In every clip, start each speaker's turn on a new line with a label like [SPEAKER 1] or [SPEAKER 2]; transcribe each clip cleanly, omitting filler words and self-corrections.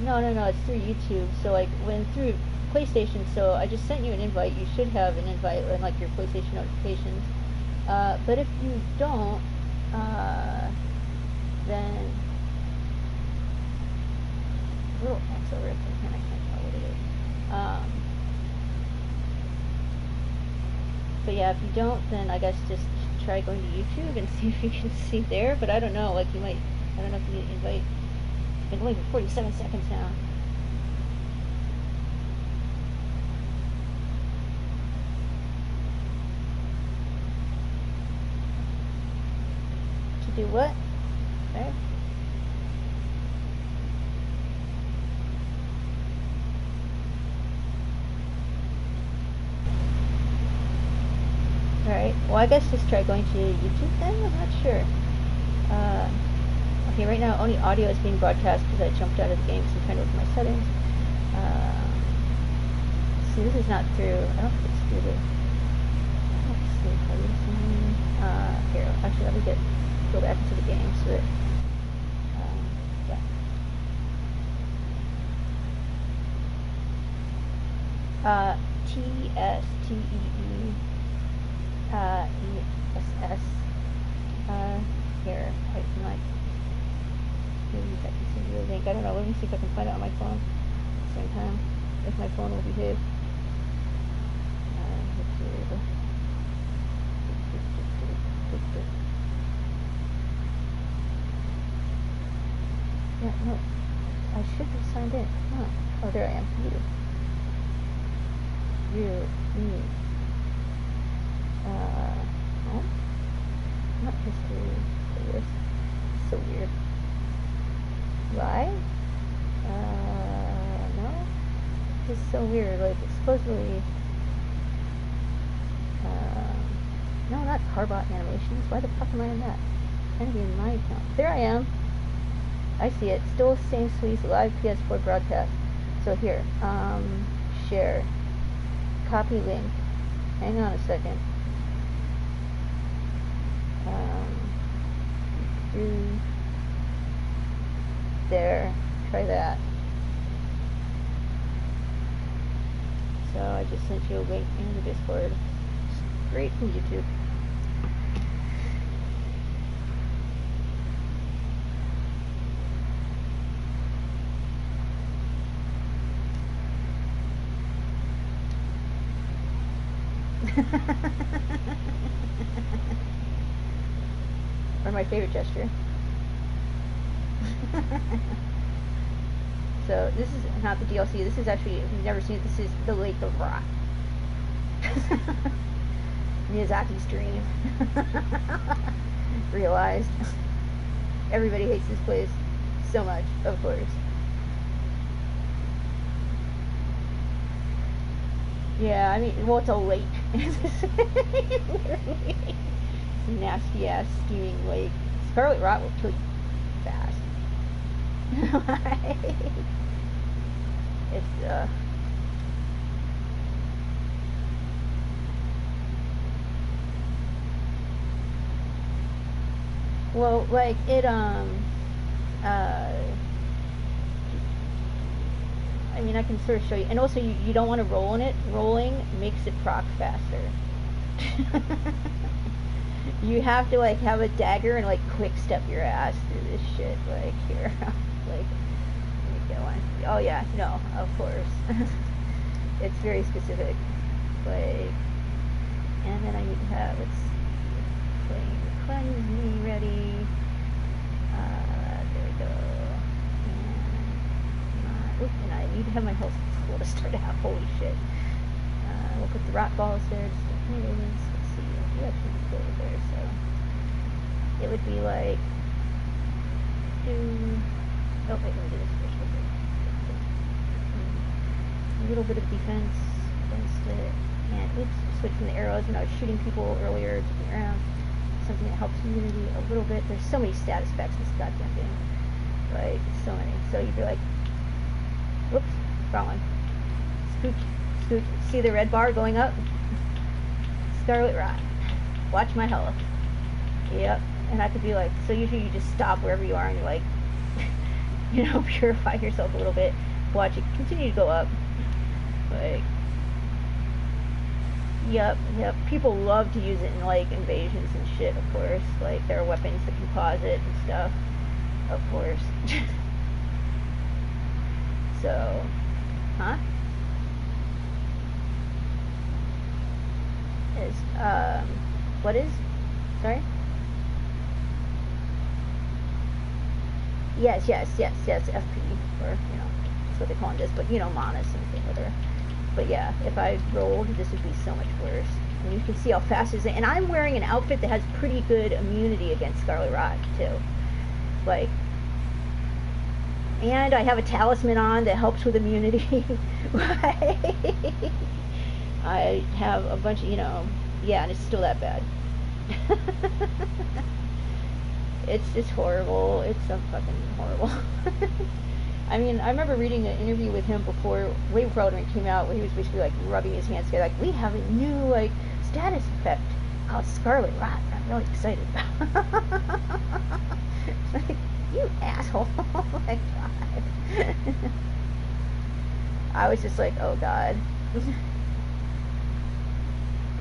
[SPEAKER 1] No, it's through YouTube. So like when through PlayStation, so I just sent you an invite. You should have an invite in like your PlayStation notifications. But if you don't, then a little X over it, and I can't tell what it is. But yeah, if you don't, then I guess just try going to YouTube and see if you can see there. But I don't know, like you might, I don't know if you need an invite. It's been going for 47 seconds now. To do what? Okay. Alright, well I guess just try going to YouTube then, I'm not sure. Okay, right now only audio is being broadcast because I jumped out of the game, so I'm trying to look at my settings. See, this is not through, I don't think it's through the, let's see, how do you see, here, actually let me go back into the game so that, yeah. TSTEE ESS. Here, I can like, maybe I can send you a link. I don't know. Let me see if I can find it on my phone at the same time. If my phone will behave. Yeah, no, I should have signed in. Huh. Oh, there I am. Me. Oh, not history. This is so weird. Why? No. This is so weird. Like, it's supposedly. No, not Carbot animations. Why the fuck am I in that? Trying to be in my account. There I am. I see it. Still same Sweet live PS4 broadcast. So here, share. Copy link. Hang on a second. There. Try that. So I just sent you a link in the Discord. Straight from YouTube. Or my favorite gesture. So this is not the DLC. This is actually, if you've never seen it, this is the Lake of Rock. Miyazaki's dream. Realized. Everybody hates this place so much, of course. Yeah, I mean, well, it's a lake. Nasty ass steaming lake. Scarlet Rot will kill you fast. It's well, like it I mean, I can sort of show you, and also you don't want to roll in it. Rolling makes it proc faster. You have to like have a dagger and like quick step your ass through this shit. Like here, like let me get one. Oh yeah, no, of course. It's very specific. Like, and then I need to have cleanse me ready. There we go. And I need to have my health full to start out. Holy shit. We'll put the rock balls there. Just let's see. We actually go over there, so it would be like oh wait, let me do this first. A little bit of defense against it, and oops, switching the arrows when I was shooting people earlier, jumping around. Something that helps immunity a little bit. There's so many status effects in this goddamn game. Like, so many. So you'd be like, whoops, wrong one. Scooch. See the red bar going up? Scarlet Rot. Watch my health. Yep. And I could be like, so usually you just stop wherever you are and you're like, you know, purify yourself a little bit. Watch it continue to go up. Like, yep. People love to use it in, like, invasions and shit, of course. Like, there are weapons that can cause it and stuff, of course. So, huh? What is? Sorry? Yes, FP, or, you know, that's what they call this, but, you know, mana, something with her. But yeah, if I rolled, this would be so much worse. And you can see how fast it is. And I'm wearing an outfit that has pretty good immunity against Scarlet Rot, too. Like, and I have a talisman on that helps with immunity. I have a bunch of, you know, yeah, and it's still that bad. It's just horrible. It's so fucking horrible. I mean, I remember reading an interview with him way before Elden Ring came out, where he was basically, like, rubbing his hands together, like, we have a new, like, status effect called Scarlet Rot that I'm really excited about. Like, you asshole. Oh my god. I was just like, oh god.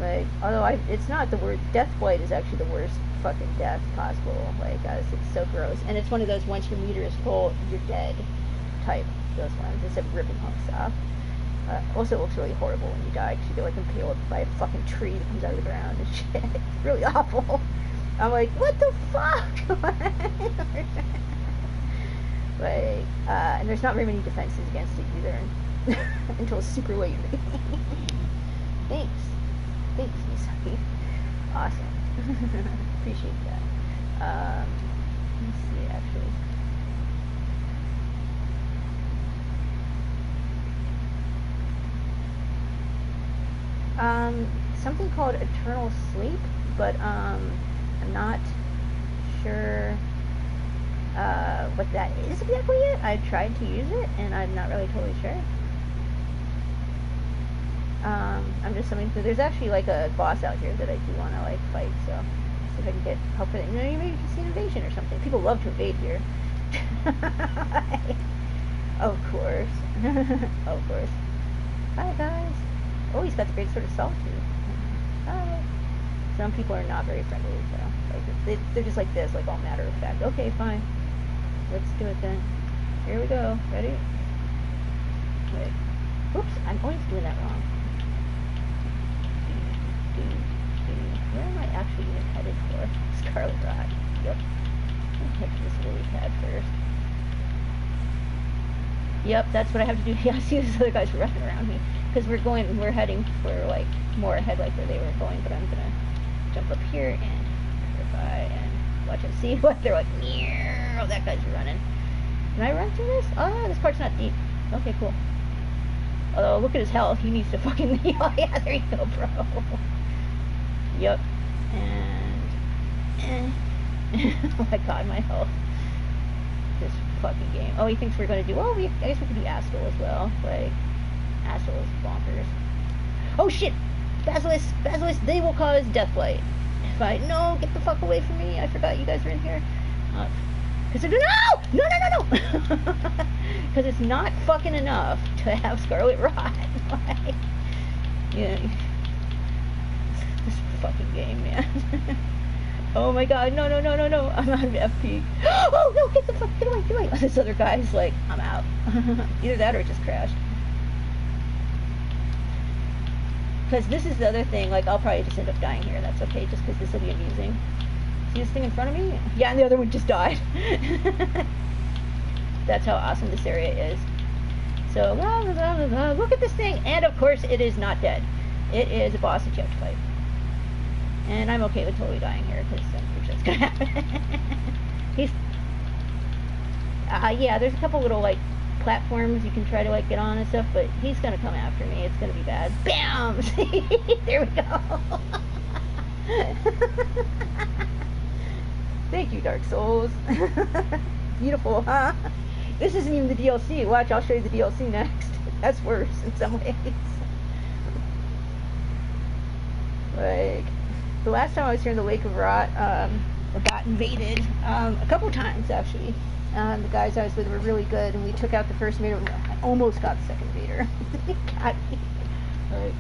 [SPEAKER 1] Like, although it's not the word, Deathblight is actually the worst fucking death possible. Like, it's so gross. And it's one of those, once your meter is full, you're dead type, those ones, instead of ripping hunks off. Also, it looks really horrible when you die, because you get, like, impaled by a fucking tree that comes out of the ground and shit. It's really awful. I'm like, what the fuck? Like, and there's not very many defenses against it either, until it's super late. Thanks, Misaki. Awesome. Appreciate that. Let's see, actually. Something called Eternal Sleep, but I'm not sure what that is exactly yet. I've tried to use it, and I'm not really totally sure. I'm just something. There's actually, like, a boss out here that I do want to, like, fight, so see if I can get help with it. You know, maybe you can see an invasion or something. People love to invade here. Of course. Of course. Hi, guys. Oh, he's got the great sword of solitude. Hi. Some people are not very friendly, so, like, they're just like this, like, all matter of fact. Okay, fine. Let's do it then. Here we go. Ready? Wait. Oops, I'm always doing that wrong. Where am I actually even headed for? Scarlet Rot. Yep. I'll hit this lily pad first. Yep, that's what I have to do. Yeah, I see these other guys running around me. Because we're heading for, like, more ahead, like where they were going, but I'm gonna jump up here and purify and watch them see what they're like. Oh, that guy's running. Can I run through this? Oh, this part's not deep. Okay, cool. Although, look at his health. He needs to fucking heal. Oh, yeah, there you go, bro. Yep. And... oh my god, my health. This fucking game. Oh, he thinks we're gonna do... Well, I guess we could do Astral as well. Like, Astral is bonkers. Oh, shit! Basilisk, they will cause Deathblight. If I... No, get the fuck away from me. I forgot you guys were in here. Because no! Because it's not fucking enough to have Scarlet Rot. Like, yeah. This fucking game, man. Oh my god, no. I'm out of FP. Oh no, get away. This other guy's like, I'm out. Either that or it just crashed. Because this is the other thing, like, I'll probably just end up dying here. That's okay, just because this will be amusing. See this thing in front of me? Yeah, and the other one just died. That's how awesome this area is. So, look at this thing. And, of course, it is not dead. It is a boss that you have to fight. And I'm okay with totally dying here, because I'm pretty sure it's going to happen. Yeah, there's a couple little, like, platforms you can try to, like, get on and stuff, but he's going to come after me. It's going to be bad. Bam! See? There we go. Thank you, Dark Souls. Beautiful, huh? This isn't even the DLC. Watch, I'll show you the DLC next. That's worse in some ways. Like, the last time I was here in the Lake of Rot, I got invaded a couple times, actually. The guys I was with were really good, and we took out the first invader. I almost got the second invader. Got me. Like,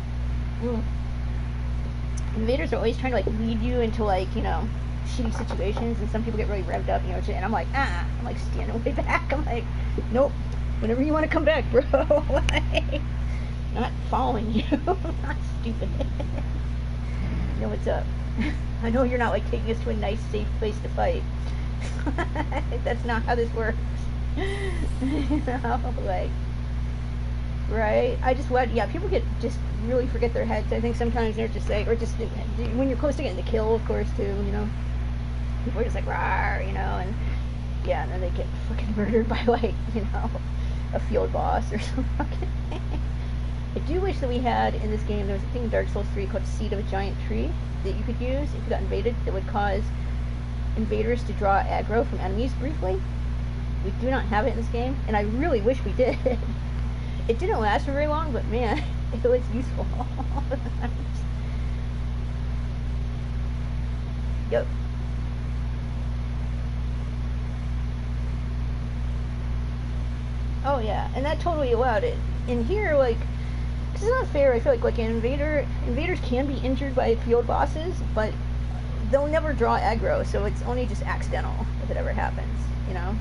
[SPEAKER 1] invaders are always trying to like lead you into like, you know, shitty situations, and some people get really revved up, you know, and I'm like, I'm like standing way back. I'm like, nope, whenever you want to come back, bro. Like, not following you. Not stupid. You know what's up. I know you're not like taking us to a nice, safe place to fight. That's not how this works. You know, like, right? I just let, yeah, people just really forget their heads. I think sometimes they're just like, or just when you're close to getting the kill, of course, too, you know. People are just like, rawr, you know, and yeah, and then they get fucking murdered by like, you know, a field boss or something. I do wish that we had in this game, there was a thing in Dark Souls 3 called Seed of a Giant Tree that you could use if you got invaded that would cause invaders to draw aggro from enemies briefly. We do not have it in this game, and I really wish we did. It didn't last for very long, but man, it was useful. Yep. Oh yeah, and that totally allowed it. In here, like, it's not fair. I feel like invaders can be injured by field bosses, but they'll never draw aggro, so it's only just accidental if it ever happens, you know?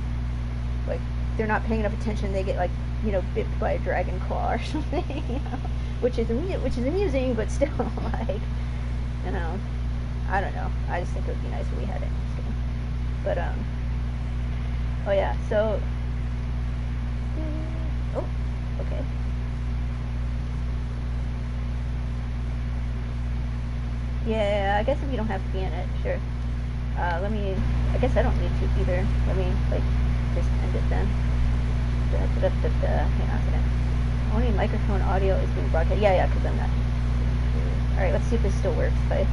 [SPEAKER 1] Like, they're not paying enough attention, they get, like, you know, bit by a dragon claw or something, you know? Which is amusing, but still, like, you know, I don't know. I just think it would be nice if we had it in this game. But, oh yeah, so, oh, okay. Yeah, I guess if you don't have to be in it, sure. I guess I don't need to either. Let me, like, just end it then. Hang on a second. Only microphone audio is being broadcast. Yeah, because I'm not. Alright, let's see if this still works. Party.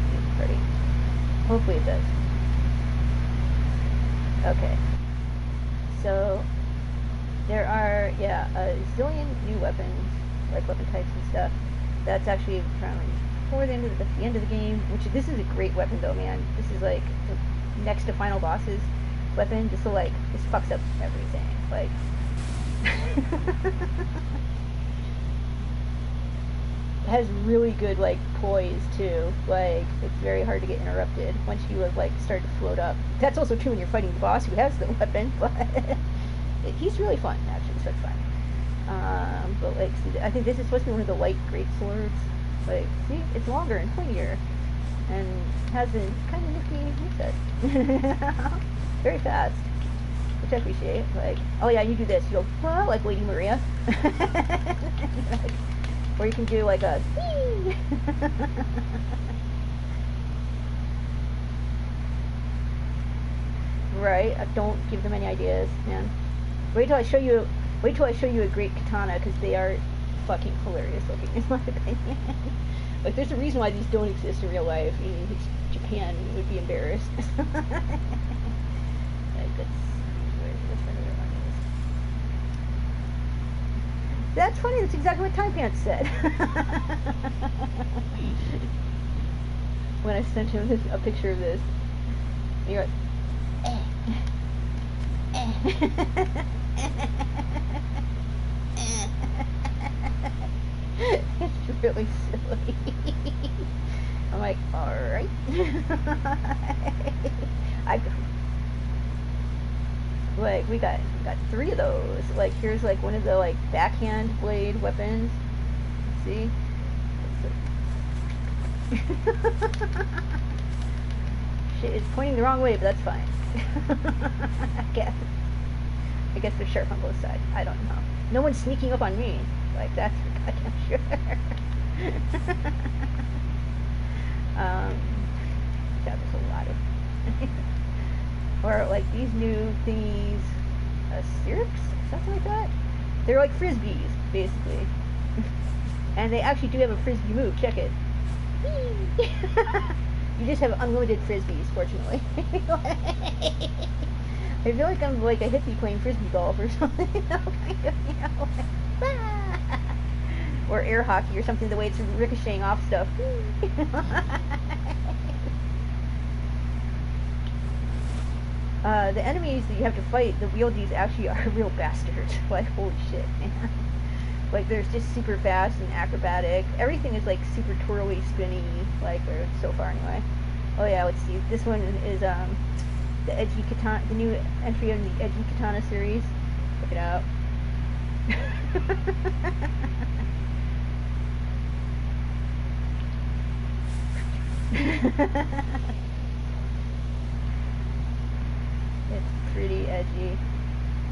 [SPEAKER 1] Hopefully it does. Okay. So, there are, a zillion new weapons, like weapon types and stuff. That's actually from before the end of the game, this is a great weapon though, man. This is like next to final boss's weapon. This fucks up everything. Like, it has really good like poise too. Like, it's very hard to get interrupted once you have like start to float up. That's also true when you're fighting the boss who has the weapon, but he's really fun actually. It's fun. But like, see, I think this is supposed to be one of the light great swords. Like, see, it's longer and pointier, and has a kind of nifty moveset. Very fast, which I appreciate. Like, oh yeah, you do this. You go, like Lady Maria. Like, or you can do like a whee. Right? Don't give them any ideas, man. Wait till I show you a great katana, because they are fucking hilarious looking, in my opinion. Like, there's a reason why these don't exist in real life. Japan would be embarrassed. Like, that's funny. That's exactly what Time Pants said. When I sent him a picture of this, you're like, It's really silly. I'm like, alright. Like, we got 3 of those. Like, here's like one of the like backhand blade weapons. See? Shit, it's pointing the wrong way, but that's fine. I guess they're sharp on both sides. I don't know. No one's sneaking up on me. Like, that's for goddamn sure. God, there's a lot of or like these new thingies, syrups, something like that. They're like frisbees, basically. And they actually do have a frisbee move. Check it. You just have unlimited frisbees, fortunately. I feel like I'm like a hippie playing frisbee golf or something. Or air hockey or something, the way it's ricocheting off stuff. The enemies that you have to fight, the wieldies, actually are real bastards. Like, holy shit, man. Like, there's just super fast and acrobatic. Everything is, like, super twirly, spinny, like, or so far anyway. Oh yeah, let's see. This one is, the Edgy Katana, the new entry in the Edgy Katana series. Check it out. It's pretty edgy.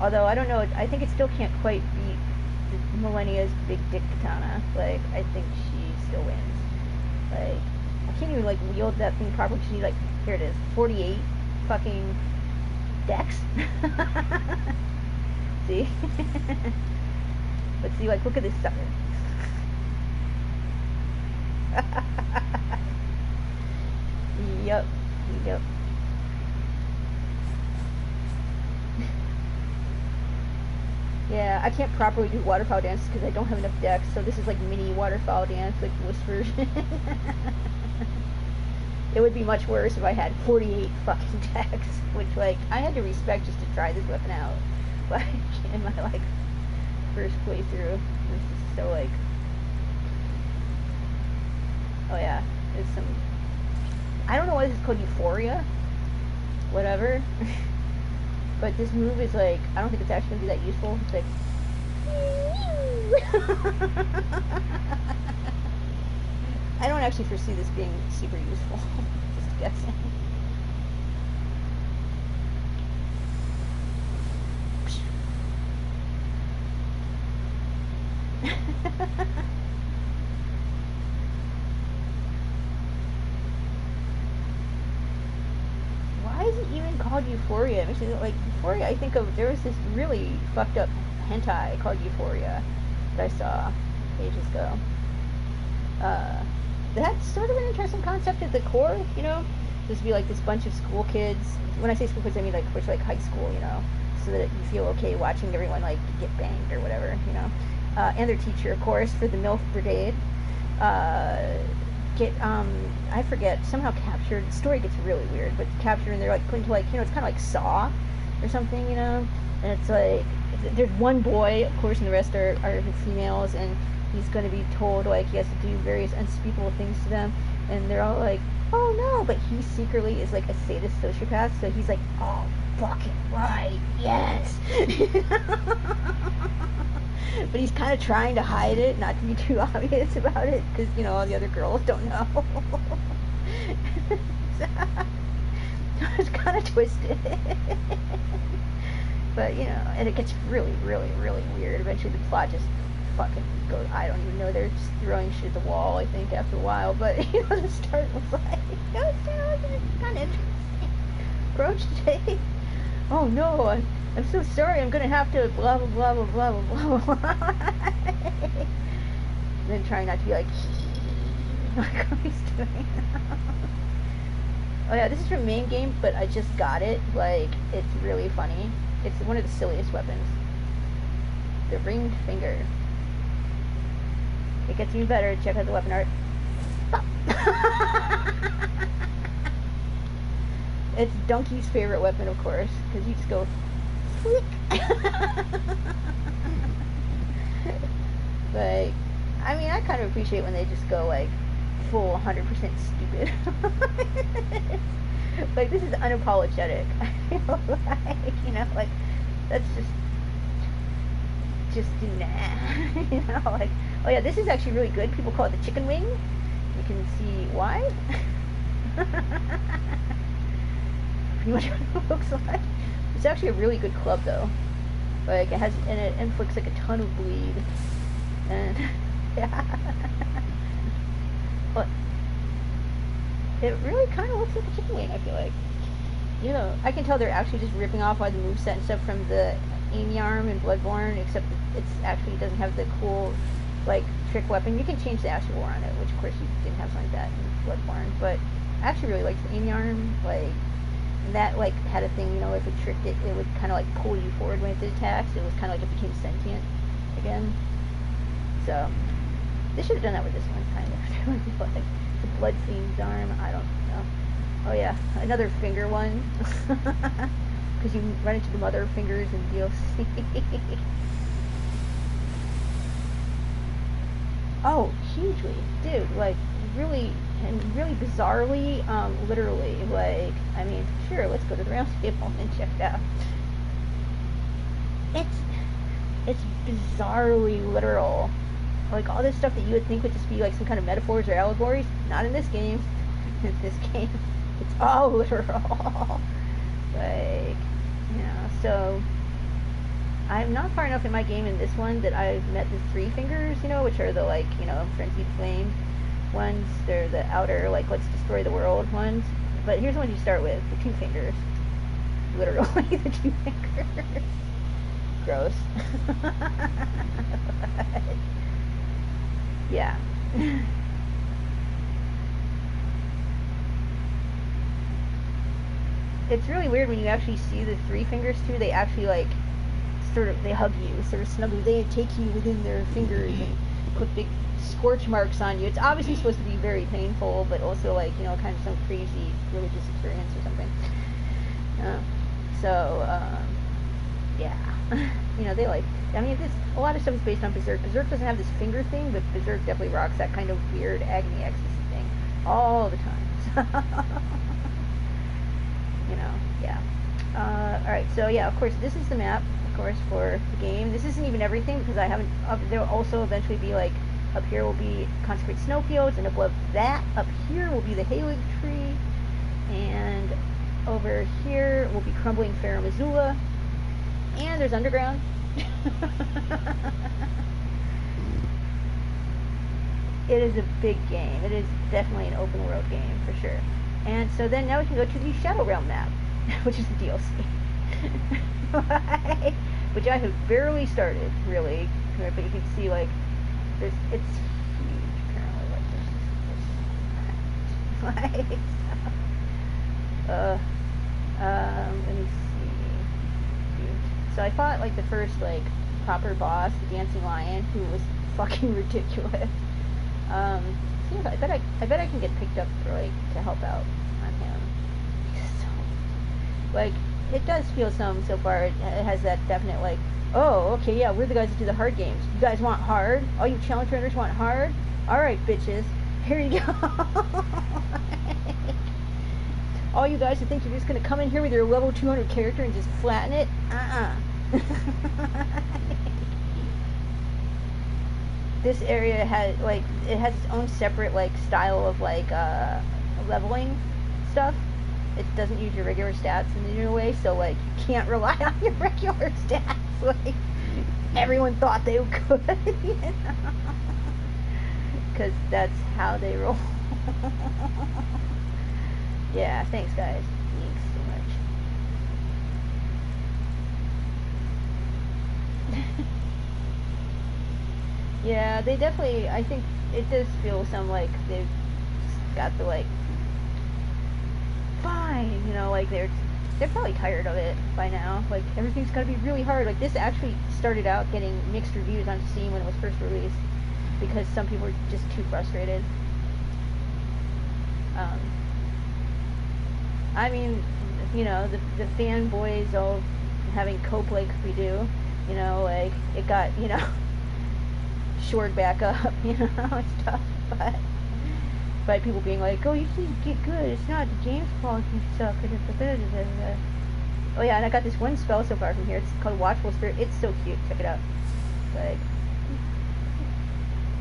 [SPEAKER 1] Although, I don't know, I think it still can't quite beat Millennia's Big Dick Katana. Like, I think she still wins. Like, I can't even, like, wield that thing properly. She, like, here it is, 48 fucking decks. See? But see, like, look at this sucker. Yup. Yep. Yeah, I can't properly do waterfowl dances because I don't have enough decks, so this is like mini waterfowl dance, like whispers. It would be much worse if I had 48 fucking decks, which, like, I had to respect just to try this weapon out. Like, in my, like, first playthrough. This is so, like... Oh yeah, it's some... I don't know why this is called Euphoria. Whatever. But this move is, like, I don't think it's actually going to be that useful. It's like... I don't actually foresee this being super useful. Just guessing. Why is it even called Euphoria? It makes it like Euphoria. I think of, there was this really fucked up hentai called Euphoria that I saw ages ago. That's sort of an interesting concept at the core, you know? Just be like this bunch of school kids. When I say school kids, I mean like, of course, like high school, you know? So that you feel okay watching everyone like get banged or whatever, you know? And their teacher, of course, for the MILF Brigade. I forget, somehow captured. The story gets really weird, but captured and they're like put into like, you know, it's kind of like Saw or something, you know? And it's like, there's one boy, of course, and the rest are females, and he's going to be told, like, he has to do various unspeakable things to them, and they're all like, oh no, but he secretly is like a sadist sociopath, so he's like, oh, fucking right, yes. But he's kind of trying to hide it, not to be too obvious about it, because, you know, all the other girls don't know. So it's kind of twisted. But, you know, and it gets really, really, really weird. Eventually the plot just fucking goes, I don't even know, they're just throwing shit at the wall, I think, after a while. But, you know, the start was like, it was kind of interesting. Approach today. Oh no, I'm so sorry, I'm gonna have to blah blah blah blah blah blah blah blah. And then trying not to be like what he's doing. Oh yeah, this is from main game, but I just got it. Like, it's really funny. It's one of the silliest weapons. The ringed finger. It gets even better. Check out the weapon art. It's Donkey's favorite weapon, of course, because you just go flick. Like, I mean, I kind of appreciate when they just go like full 100% stupid. Like, this is unapologetic. I feel like, you know, like, that's just do nah. You know, like, oh yeah, this is actually really good. People call it the chicken wing. You can see why. Pretty much what it looks like. It's actually a really good club though. Like, it has, and it inflicts like a ton of bleed. And yeah. But it really kind of looks like a chicken wing, I feel like. You know, I can tell they're actually just ripping off all the moveset and stuff from the Amy Arm and Bloodborne, except that it's actually doesn't have the cool, like, trick weapon. You can change the Astral War on it, which of course you didn't have something like that in Bloodborne, but I actually really liked the Amy Arm. Like, that, like, had a thing, you know, if it tricked it, it would kind of, like, pull you forward when it did attacks. It was kind of like it became sentient again. So, they should have done that with this one, kind of. Like, the Blood Fiend's arm, I don't know. Oh yeah, another finger one. because you run into the mother fingers in DLC. Oh, hugely, dude, like, really, and really bizarrely, literally, like, I mean, sure, let's go to the round table and check it out. It's bizarrely literal. Like, all this stuff that you would think would just be, like, some kind of metaphors or allegories, not in this game. In this game, it's all literal. Like, you know, so I'm not far enough in my game in this one that I've met the three fingers, you know, which are the, like, you know, frenzied flame ones. They're the outer, like, let's destroy the world ones. But here's the one you start with, the two fingers. Literally, the two fingers. Gross. Yeah. It's really weird when you actually see the three fingers too. They actually, like, sort of, they hug you, sort of snuggle. They take you within their fingers and put big scorch marks on you. It's obviously supposed to be very painful, but also, like, you know, kind of some crazy religious experience or something. Yeah. You know, they like, I mean, a lot of stuff is based on Berserk. Berserk doesn't have this finger thing, but Berserk definitely rocks that kind of weird agony ecstasy thing all the time. You know, yeah. Alright, so yeah, of course, this is the map, of course, for the game. This isn't even everything, because I haven't, there will also eventually be, like, up here will be Consecrated Snowfields, and above that, up here will be the Halig Tree, and over here will be Crumbling Farum Azula, and there's Underground. It is a big game. It is definitely an open world game, for sure. And so then now we can go to the Shadow Realm map, which is the DLC. Which I have barely started, really. But you can see, like, it's huge, apparently. Like, this. Let me see. So I fought, like, the first, like, proper boss, the Dancing Lion, who was fucking ridiculous. See, I bet I can get picked up for, like, to help out on him. So, like, it does feel so far. It has that definite, like, oh, okay, yeah, we're the guys that do the hard games. You guys want hard? All you challenge runners want hard? Alright, bitches. Here you go. All you guys who think you're just gonna come in here with your level 200 character and just flatten it? This area has, like, it has its own separate, like, style of, like, leveling stuff. It doesn't use your regular stats in any way, so, like, you can't rely on your regular stats. Like, everyone thought they could, you know? Because that's how they roll. Yeah, thanks, guys. Thanks so much. Yeah, they definitely, I think it does feel some, like, they've got the, like, fine, you know, like, they're probably tired of it by now. Like, everything's gotta be really hard. Like, this actually started out getting mixed reviews on Steam when it was first released, because some people were just too frustrated. I mean, you know, the fanboys all having cope like we do, you know, like, it got, you know, shored back up, you know, and stuff, but by people being like, oh, you need to get good, it's not the game's fault you suck. Oh yeah, and I got this one spell so far from here, it's called Watchful Spirit. It's so cute, check it out. Like,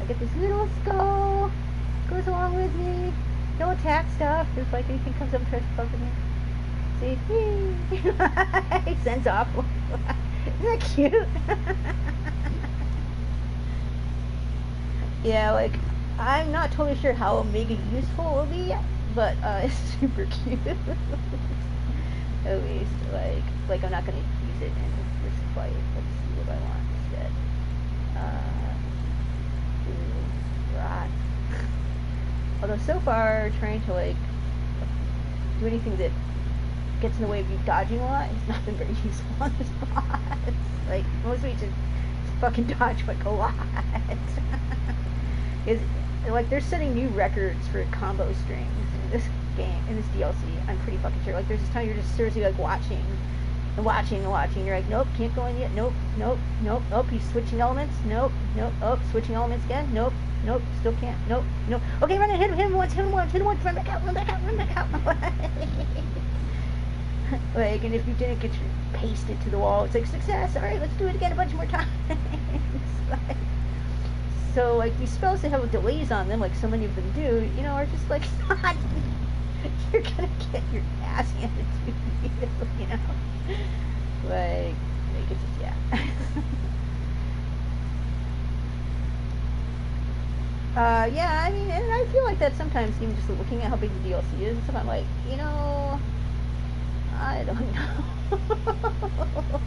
[SPEAKER 1] I get this little skull, goes along with me, no attack stuff, if, like, anything comes up and tries to fuck with me. See? It sends off. Isn't that cute? Yeah, like, I'm not totally sure how mega useful it will be yet, but it's super cute. At least, like I'm not gonna use it in this fight. Let's see what I want instead. Rot. Although so far, trying to, like, do anything that gets in the way of you dodging a lot has not been very useful on this boss. Like, mostly just fucking dodge, like, a lot. Is, like, they're setting new records for combo strings in this game, in this DLC. I'm pretty fucking sure. Like, there's this time you're just seriously, like, watching and watching and watching. You're like, nope, can't go in yet. Nope, nope, nope, nope. He's switching elements. Nope, nope. Oh, switching elements again. Nope, nope. Still can't. Nope, nope. Okay, run it. Hit him once. Hit him once. Hit him once. Run back out. Run back out. Run back out. Like, and if you didn't get pasted to the wall, it's like success. All right, let's do it again a bunch more times. Like, so like these spells that have delays on them, like so many of them do, you know, are just like not. You're gonna get your ass handed to you, you know. Like it's just, yeah. Yeah, I mean, and I feel like that sometimes, even just looking at how big the DLC is, I'm like, you know, I don't know.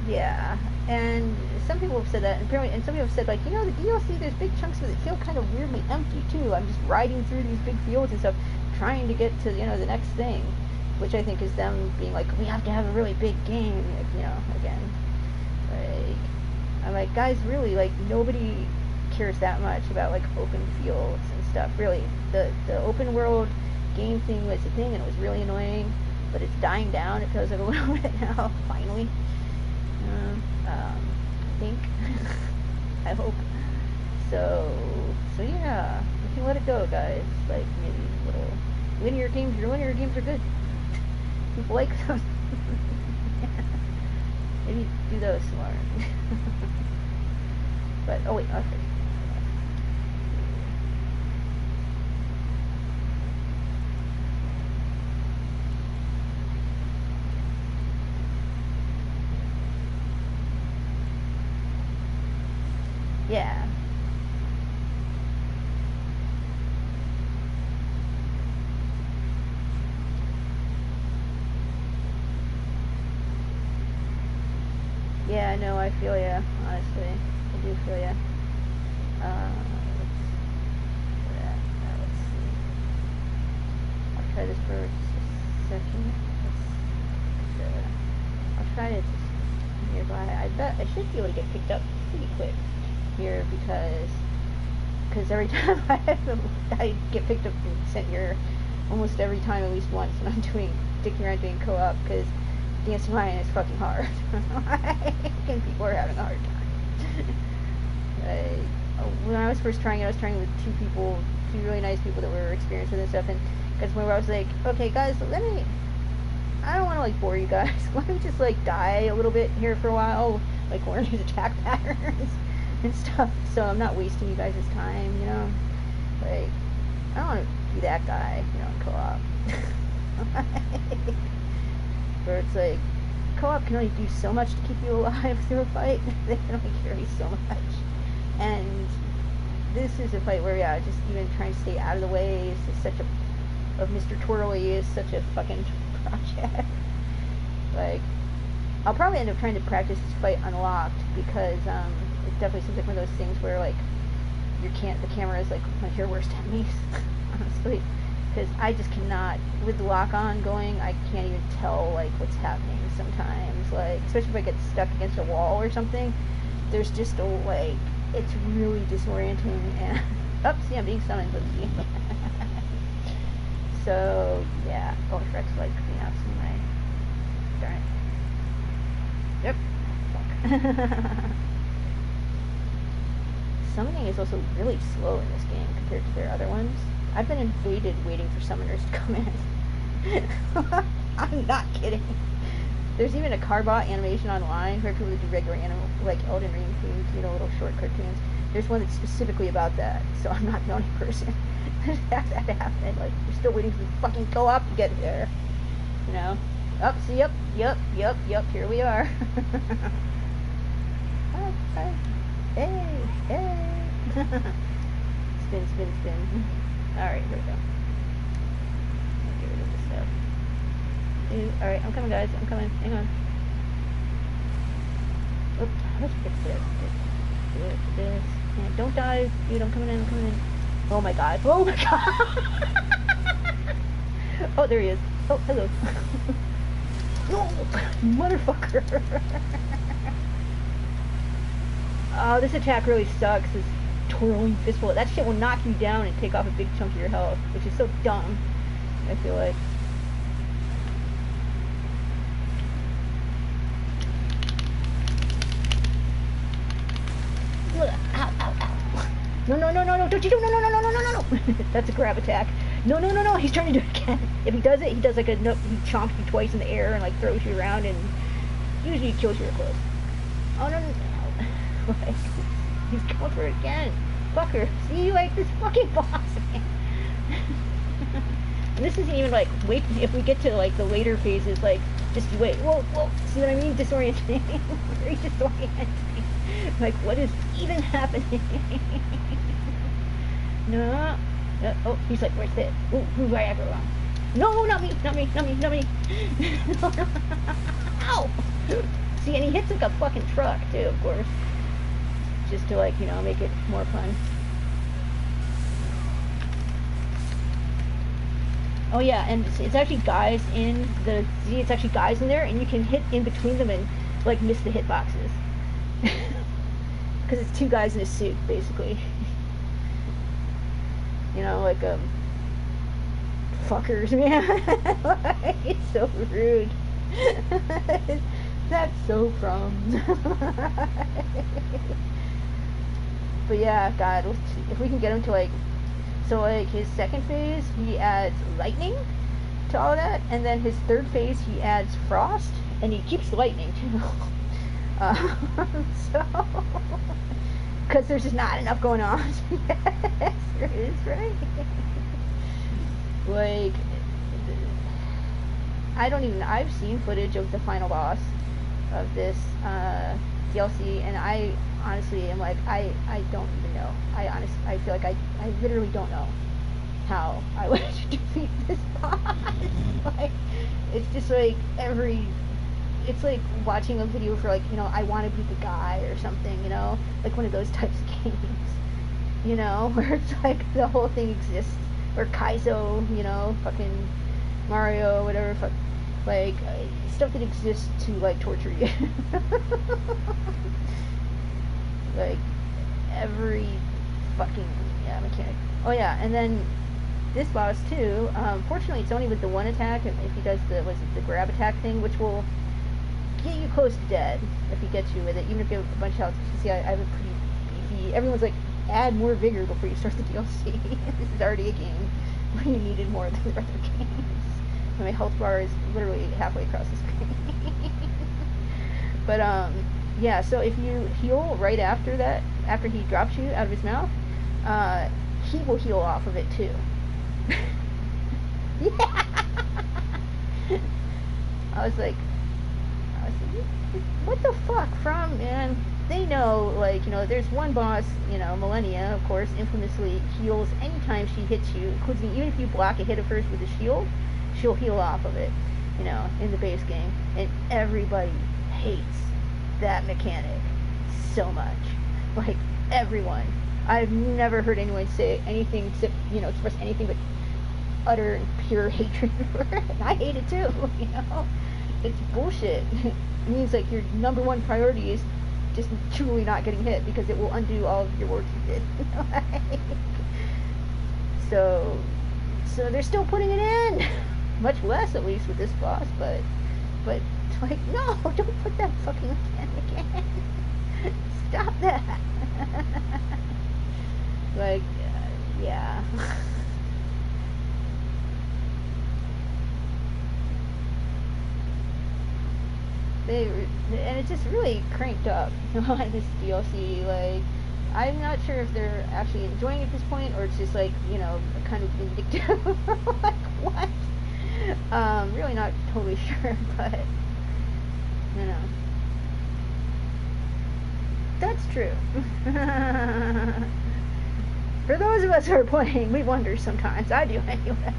[SPEAKER 1] Yeah, and some people have said that, and apparently, and some people have said, like, you know, the DLC, there's big chunks of it that feel kind of weirdly empty, too. I'm just riding through these big fields and stuff, trying to get to, you know, the next thing, which I think is them being like, we have to have a really big game, like, you know, again. Like, I'm like, guys, really, like, nobody cares that much about, like, open fields and stuff, really. The open world game thing was a thing, and it was really annoying, but it's dying down, it feels like a little bit now, finally. I think. I hope. So yeah, we can let it go, guys. Like, maybe little linear games. Your linear games are good. People like those. Maybe do those more. But, oh wait, okay. Yeah. Yeah, no, I feel ya, honestly. I do feel ya. Let's see. I'll try this for just a second. I'll try it nearby. I bet I should be able to get picked up pretty quick here because every time I get picked up and sent here almost every time at least once when I'm dicking around doing co-op, because dancing lion is fucking hard. And people are having a hard time. Like, when I was first trying it, I was trying with two really nice people that were experienced with this stuff, and because when I was like, okay guys, I don't want to like bore you guys, let me just like die a little bit here for a while, like learn his attack patterns and stuff, so I'm not wasting you guys' time, you know. Like, I don't want to be that guy, you know, in co-op. Where it's like, co-op can only do so much to keep you alive through a fight. They can only carry so much. And this is a fight where, yeah, just even trying to stay out of the way is such of Mr. Twirly is such a fucking project. Like, I'll probably end up trying to practice this fight unlocked, because it definitely seems like one of those things where, like, the camera is like one of your worst enemies, honestly. Because I just cannot, with the lock-on going, I can't even tell, like, what's happening sometimes. Like, especially if I get stuck against a wall or something, there's just like, it's really disorienting, and, oh, see, I'm being summoned, let's see. So, yeah, oh, Shrek's, like, clean out some of my, darn it. Yep, fuck. Summoning is also really slow in this game compared to their other ones. I've been invaded waiting for summoners to come in. I'm not kidding. There's even a Carbot animation online where people do regular like Elden Ring themed, you know, little short cartoons. There's one that's specifically about that, so I'm not the only person that happened. Like, we're still waiting for the fucking co-op to get there. You know? Oh, see, yep, here we are. Hi. Hey. Spin. Alright, here we go. Get rid of this stuff. Alright, I'm coming, guys. I'm coming. Hang on. Oops, let's fix this. This. Yeah, don't die, dude. I'm coming in. Oh my god. Oh, there he is. Oh, hello. Oh, motherfucker. Oh, this attack really sucks. twirling fistful. That shit will knock you down and take off a big chunk of your health, which is so dumb, I feel like. Look, ow, ow, ow. No, no, no, no, no, don't you do, no, no, no, no, no, no, no, no. That's a grab attack. No, no, no, no, he's trying to do it again. If he does it, he does like a, no, he chomps you twice in the air and like throws you around and usually kills you real close. Oh, no, no, no. Like, he's going for it again. Fucker. See, like, this fucking boss, man. And this isn't even like, wait, if we get to like the later phases, like, just you wait. Whoa, whoa, see what I mean? Disorienting. Very disorienting. Like, what is even happening? No. Oh, he's like, where's it? Ooh, who do I ever wrong? No, not me, not me, not me, not me. No, no. Ow! See, and he hits like a fucking truck, too, of course. Just to, like, you know, make it more fun. Oh, yeah, and it's actually guys in the Z, it's actually guys in there, and you can hit in between them and, like, miss the hitboxes. Because it's two guys in a suit, basically. You know, like, fuckers, man. Like, it's so rude. That's so from. But yeah, God, let's see if we can get him to, like, so, like, his second phase, he adds lightning to all that, and then his third phase, he adds frost, and he keeps lightning, too. So, because there's just not enough going on. Yes, there is, right? Like, I don't even, I've seen footage of the final boss of this DLC, and I honestly am like, I don't even know. I feel like I literally don't know how I would defeat this boss. Like, it's just like it's like watching a video for, like, you know, I want to be the guy or something, you know, like one of those types of games, you know, where it's like the whole thing exists, or Kaizo, you know, fucking Mario, whatever, fuck, like, stuff that exists to, like, torture you. Like, every fucking, yeah, mechanic. Oh yeah, and then this boss too, fortunately it's only with the one attack, if he does the grab attack thing, which will get you close to dead if he gets you with it, even if you have a bunch of health. See, I have a pretty beefy, everyone's like, add more vigor before you start the DLC. This is already a game where you needed more than the other games. My health bar is literally halfway across the screen. But, yeah, so if you heal right after that, after he drops you out of his mouth, he will heal off of it too. Yeah! I was like, what the fuck from, man? They know, like, you know, there's one boss, you know, Millennia, of course, infamously heals anytime she hits you, including even if you block a hit of hers with a shield, she'll heal off of it, you know, in the base game. And everybody hates that mechanic so much. Like, everyone. I've never heard anyone say anything except, you know, express anything but utter and pure hatred for it. And I hate it too, you know? It's bullshit. It means, like, your number one priority is just truly not getting hit, because it will undo all of your work you did. Like, so they're still putting it in. Much less, at least, with this boss, but like, no, don't put that fucking mechanic in. Stop that. Like, yeah. And it's just really cranked up on this DLC. Like, I'm not sure if they're actually enjoying it at this point, or it's just like, you know, kind of vindictive. Like, what? Really not totally sure, but, you know. That's true. For those of us who are playing, we wonder sometimes. I do anyway.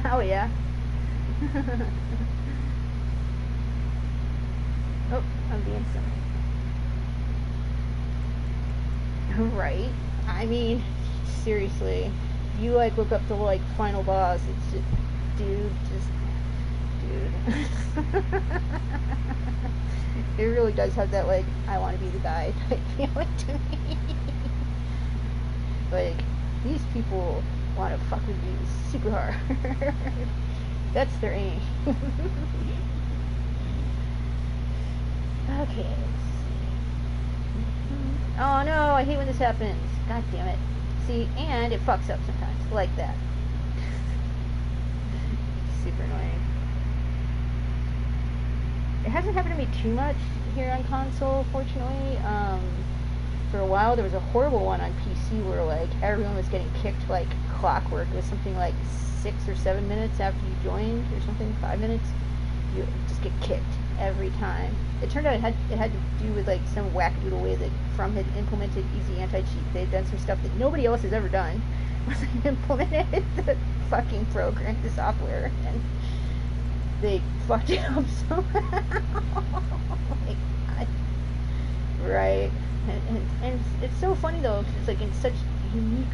[SPEAKER 1] Oh yeah. Oh, I'm being silly. Right? I mean, seriously. You like look up the like final boss, it's just dude. It really does have that like I want to be the guy type feeling to me. Like these people want to fuck with you super hard. That's their aim. Okay, let's see. Oh no, I hate when this happens. God damn it. See, and it fucks up sometimes, like that. Super annoying. It hasn't happened to me too much here on console, fortunately. For a while there was a horrible one on PC where like everyone was getting kicked like clockwork. It was something like 6 or 7 minutes after you joined or something, 5 minutes. You just get kicked every time. It turned out it had to do with like some wackadoodle way that From had implemented easy anti-cheat. They'd done some stuff that nobody else has ever done. They implemented the fucking program, the software, and they fucked it up somehow. Like, right. And it's so funny though, 'cause it's like in such unique,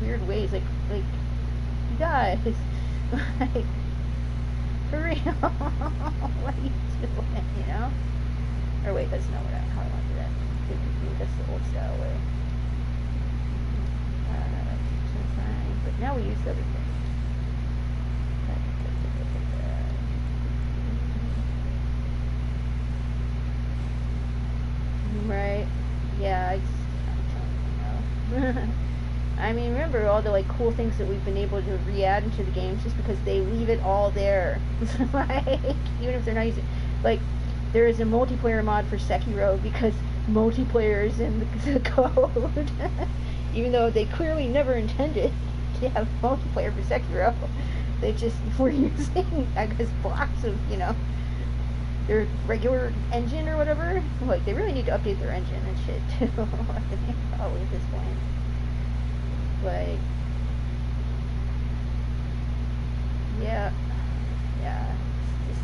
[SPEAKER 1] weird ways. Like you guys, like, for real, what are you doing, Or wait, that's not how I want to do that. That's the old style way. That's fine. But now we use the other thing. Right? Yeah, I don't know. I mean, remember all the like cool things that we've been able to re-add into the games just because they leave it all there. Like, even if they're not using, like, there is a multiplayer mod for Sekiro because multiplayer is in the code. Even though they clearly never intended to have multiplayer for Sekiro, they just were using, I guess, blocks of, their regular engine or whatever. Like, they really need to update their engine and shit too. Probably at this point. Like, yeah, it's just,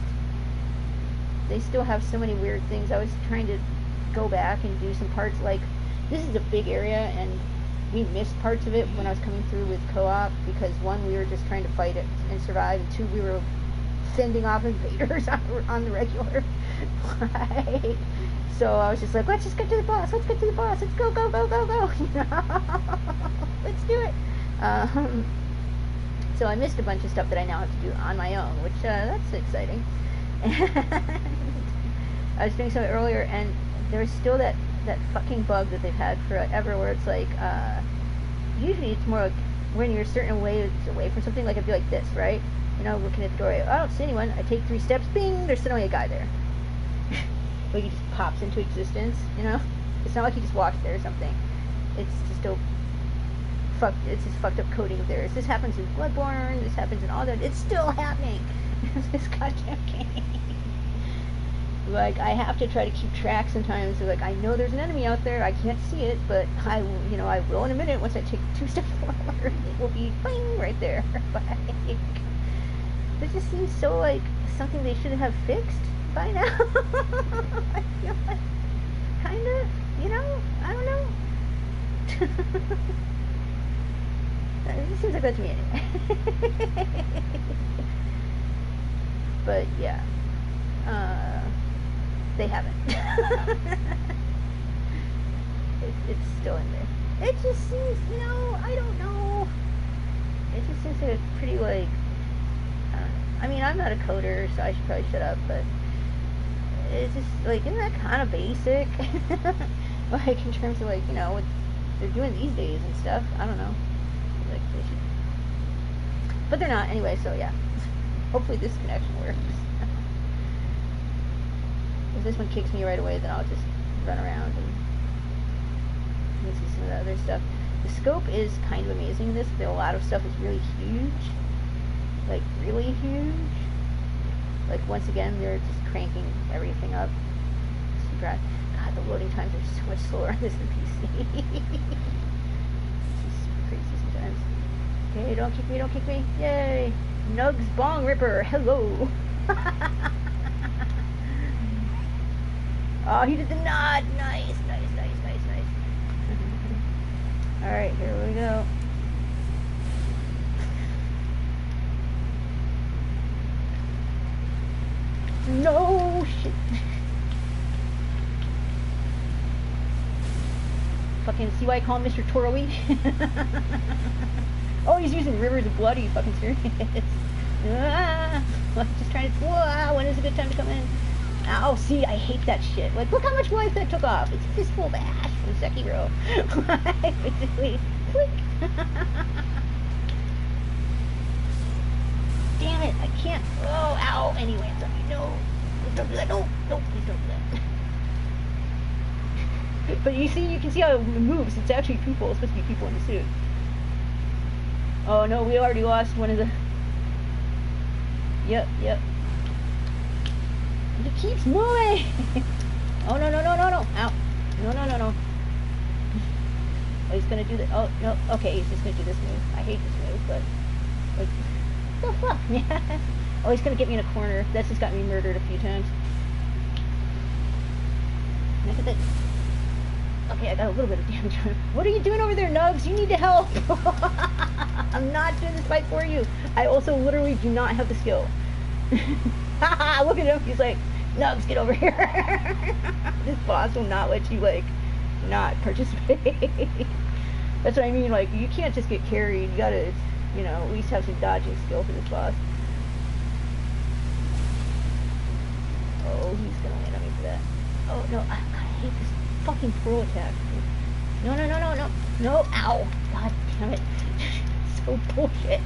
[SPEAKER 1] they still have so many weird things. I was trying to go back and do some parts, like, this is a big area, and we missed parts of it when I was coming through with co-op, because one, we were just trying to fight it and survive, and two, we were fending off invaders on the regular. Like, so I was just like, let's just get to the boss, let's go, go, let's do it. So I missed a bunch of stuff that I now have to do on my own, which, that's exciting. And I was doing something earlier, and there was still that fucking bug that they've had forever, where it's like, usually it's more like when you're a certain ways away from something, like it'd be like this, right? Looking at the doorway, I don't see anyone, I take 3 steps, bing, there's suddenly a guy there. Like he just pops into existence, It's not like he just walks there or something. It's just it's just fucked up coding of theirs. This happens in Bloodborne, this happens in all that, it's still happening. This goddamn game. Like, I have to try to keep track sometimes of, like, I know there's an enemy out there, I can't see it, but I will in a minute once I take 2 steps forward, it will be bing, right there. Like, it just seems so like something they should have fixed by now. I feel like, kinda, I don't know. It just seems like that to me anyway. But yeah, they haven't. It's still in there. It just seems, I don't know. It just seems like a pretty like, I mean, I'm not a coder, so I should probably shut up, but it's just, like, isn't that kind of basic? Like, in terms of, like, what they're doing these days and stuff. I don't know. Like, they should. But they're not, anyway, so yeah. Hopefully this connection works. If this one kicks me right away, then I'll just run around and see some of the other stuff. The scope is kind of amazing in this. A lot of stuff is really huge. Like, really huge. Like, once again, they're just cranking everything up. God, the loading times are so much slower on this than PC. It's just crazy sometimes. Okay, don't kick me. Yay! Nugs Bong Ripper, hello! Oh, he did the nod! Nice. Alright, here we go. No shit. Fucking see why I call him Mr. Twirly? Oh, he's using rivers of blood. Are you fucking serious? Just trying to. When is a good time to come in? Ow, see, I hate that shit. Like, look how much life that took off. It's a fistful of ash from Sekiro. Basically, click. Damn it, I can't. Oh, ow. Anyway, it's on me. No. Please don't do that. No, please don't do that. But you see, you can see how it moves. It's actually people. It's supposed to be people in the suit. Oh no, we already lost one of the... Yep. It keeps moving! Oh no. Ow. No. Oh, he's gonna do the... Oh, no. Okay, he's just gonna do this move. I hate this move, but... Like... What the fuck? Yeah. Oh, he's gonna get me in a corner. That's just got me murdered a few times. Look at that. Okay, I got a little bit of damage on him. What are you doing over there, Nugs? You need to help! I'm not doing this fight for you. I also literally do not have the skill. Haha, look at him. He's like, Nugs, get over here. This boss will not let you, like, not participate. That's what I mean. Like, you can't just get carried. You gotta, you know, at least have some dodging skill for this boss. Oh, he's gonna land on me for that. Oh, no. I hate this fucking pro attack. No, ow, god damn it. So bullshit.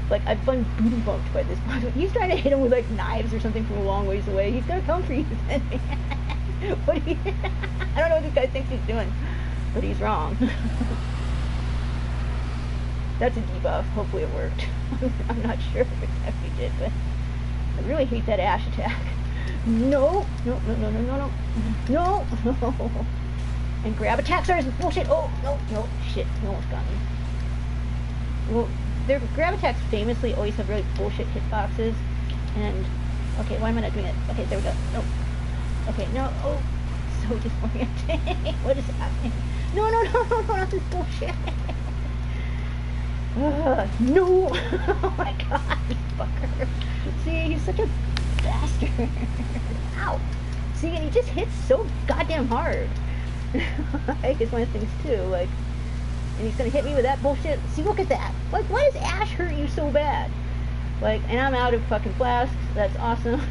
[SPEAKER 1] Like, I've been booty bumped by this boss. He's trying to hit him with, like, knives or something from a long ways away. He's gonna come for you then, man. What do you... I don't know what this guy thinks he's doing, but he's wrong. That's a debuff. Hopefully it worked. I'm not sure if it actually did, but I really hate that ash attack. No. And grab attack stars is bullshit. Oh, no, shit. You almost got me. Well, their grab attacks famously always have really bullshit hitboxes. And, okay, why am I not doing it? Okay, there we go. No. Okay, no. Oh, so disorienting. What is happening? No, not this bullshit. No. Oh my god, this fucker. See, he's such a bastard. Ow. See, and he just hits so goddamn hard. Like, it's one of the things too, like, and he's gonna hit me with that bullshit. See, look at that. Like, why does Ash hurt you so bad? Like, and I'm out of fucking flasks. That's awesome.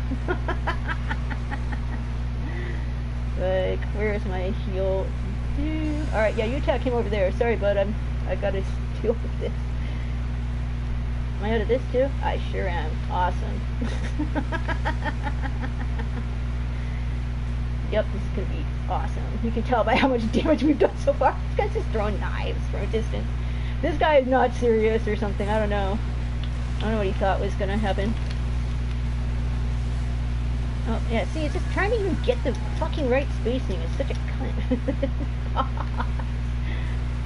[SPEAKER 1] Like, where's my heal? Dude. Alright, yeah, you attack him over there. Sorry, bud, I gotta deal with this. Am I out of this too? I sure am. Awesome. Yep, this is gonna be awesome. You can tell by how much damage we've done so far. This guy's just throwing knives from a distance. This guy is not serious or something. I don't know. I don't know what he thought was gonna happen. Oh, yeah, see, it's just trying to even get the fucking right spacing. It's such a cunt.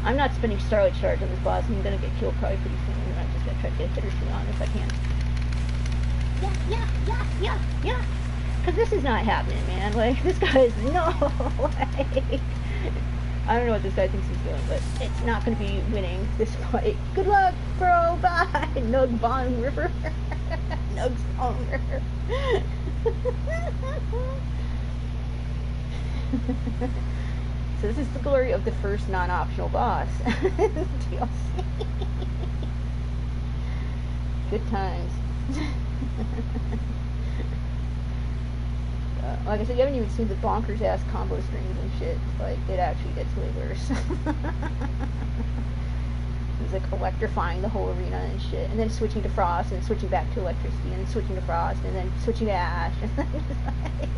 [SPEAKER 1] I'm not spending Starlight Charge on this boss. I'm gonna get killed probably pretty soon. And I'm just gonna try to get a hit or two on if I can. Yeah. Because this is not happening, man. Like, this guy is no way. I don't know what this guy thinks he's doing, but it's not going to be winning this fight. Good luck, bro. Bye. Nug Bong River. Nug's Bong River. So this is the glory of the first non-optional boss. DLC. Good times. Like I said, you haven't even seen the bonkers ass combo strings and shit. Like, it actually gets way worse. It's like electrifying the whole arena and shit, and then switching to frost, and switching back to electricity, and then switching to frost, and then switching to ash. And then just like...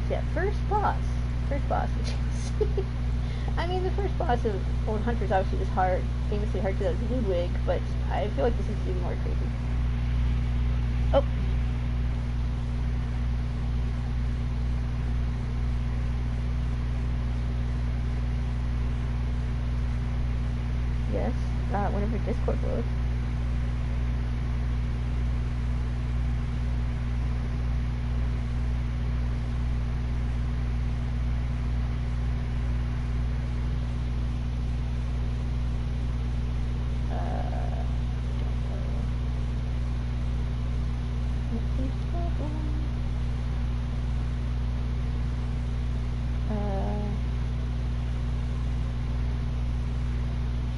[SPEAKER 1] Yeah, first boss, which you see. I mean, the first boss of Old Hunters obviously was hard, famously hard to do. That was Ludwig, but I feel like this is even more crazy. Oh. Yes. whenever Discord loads.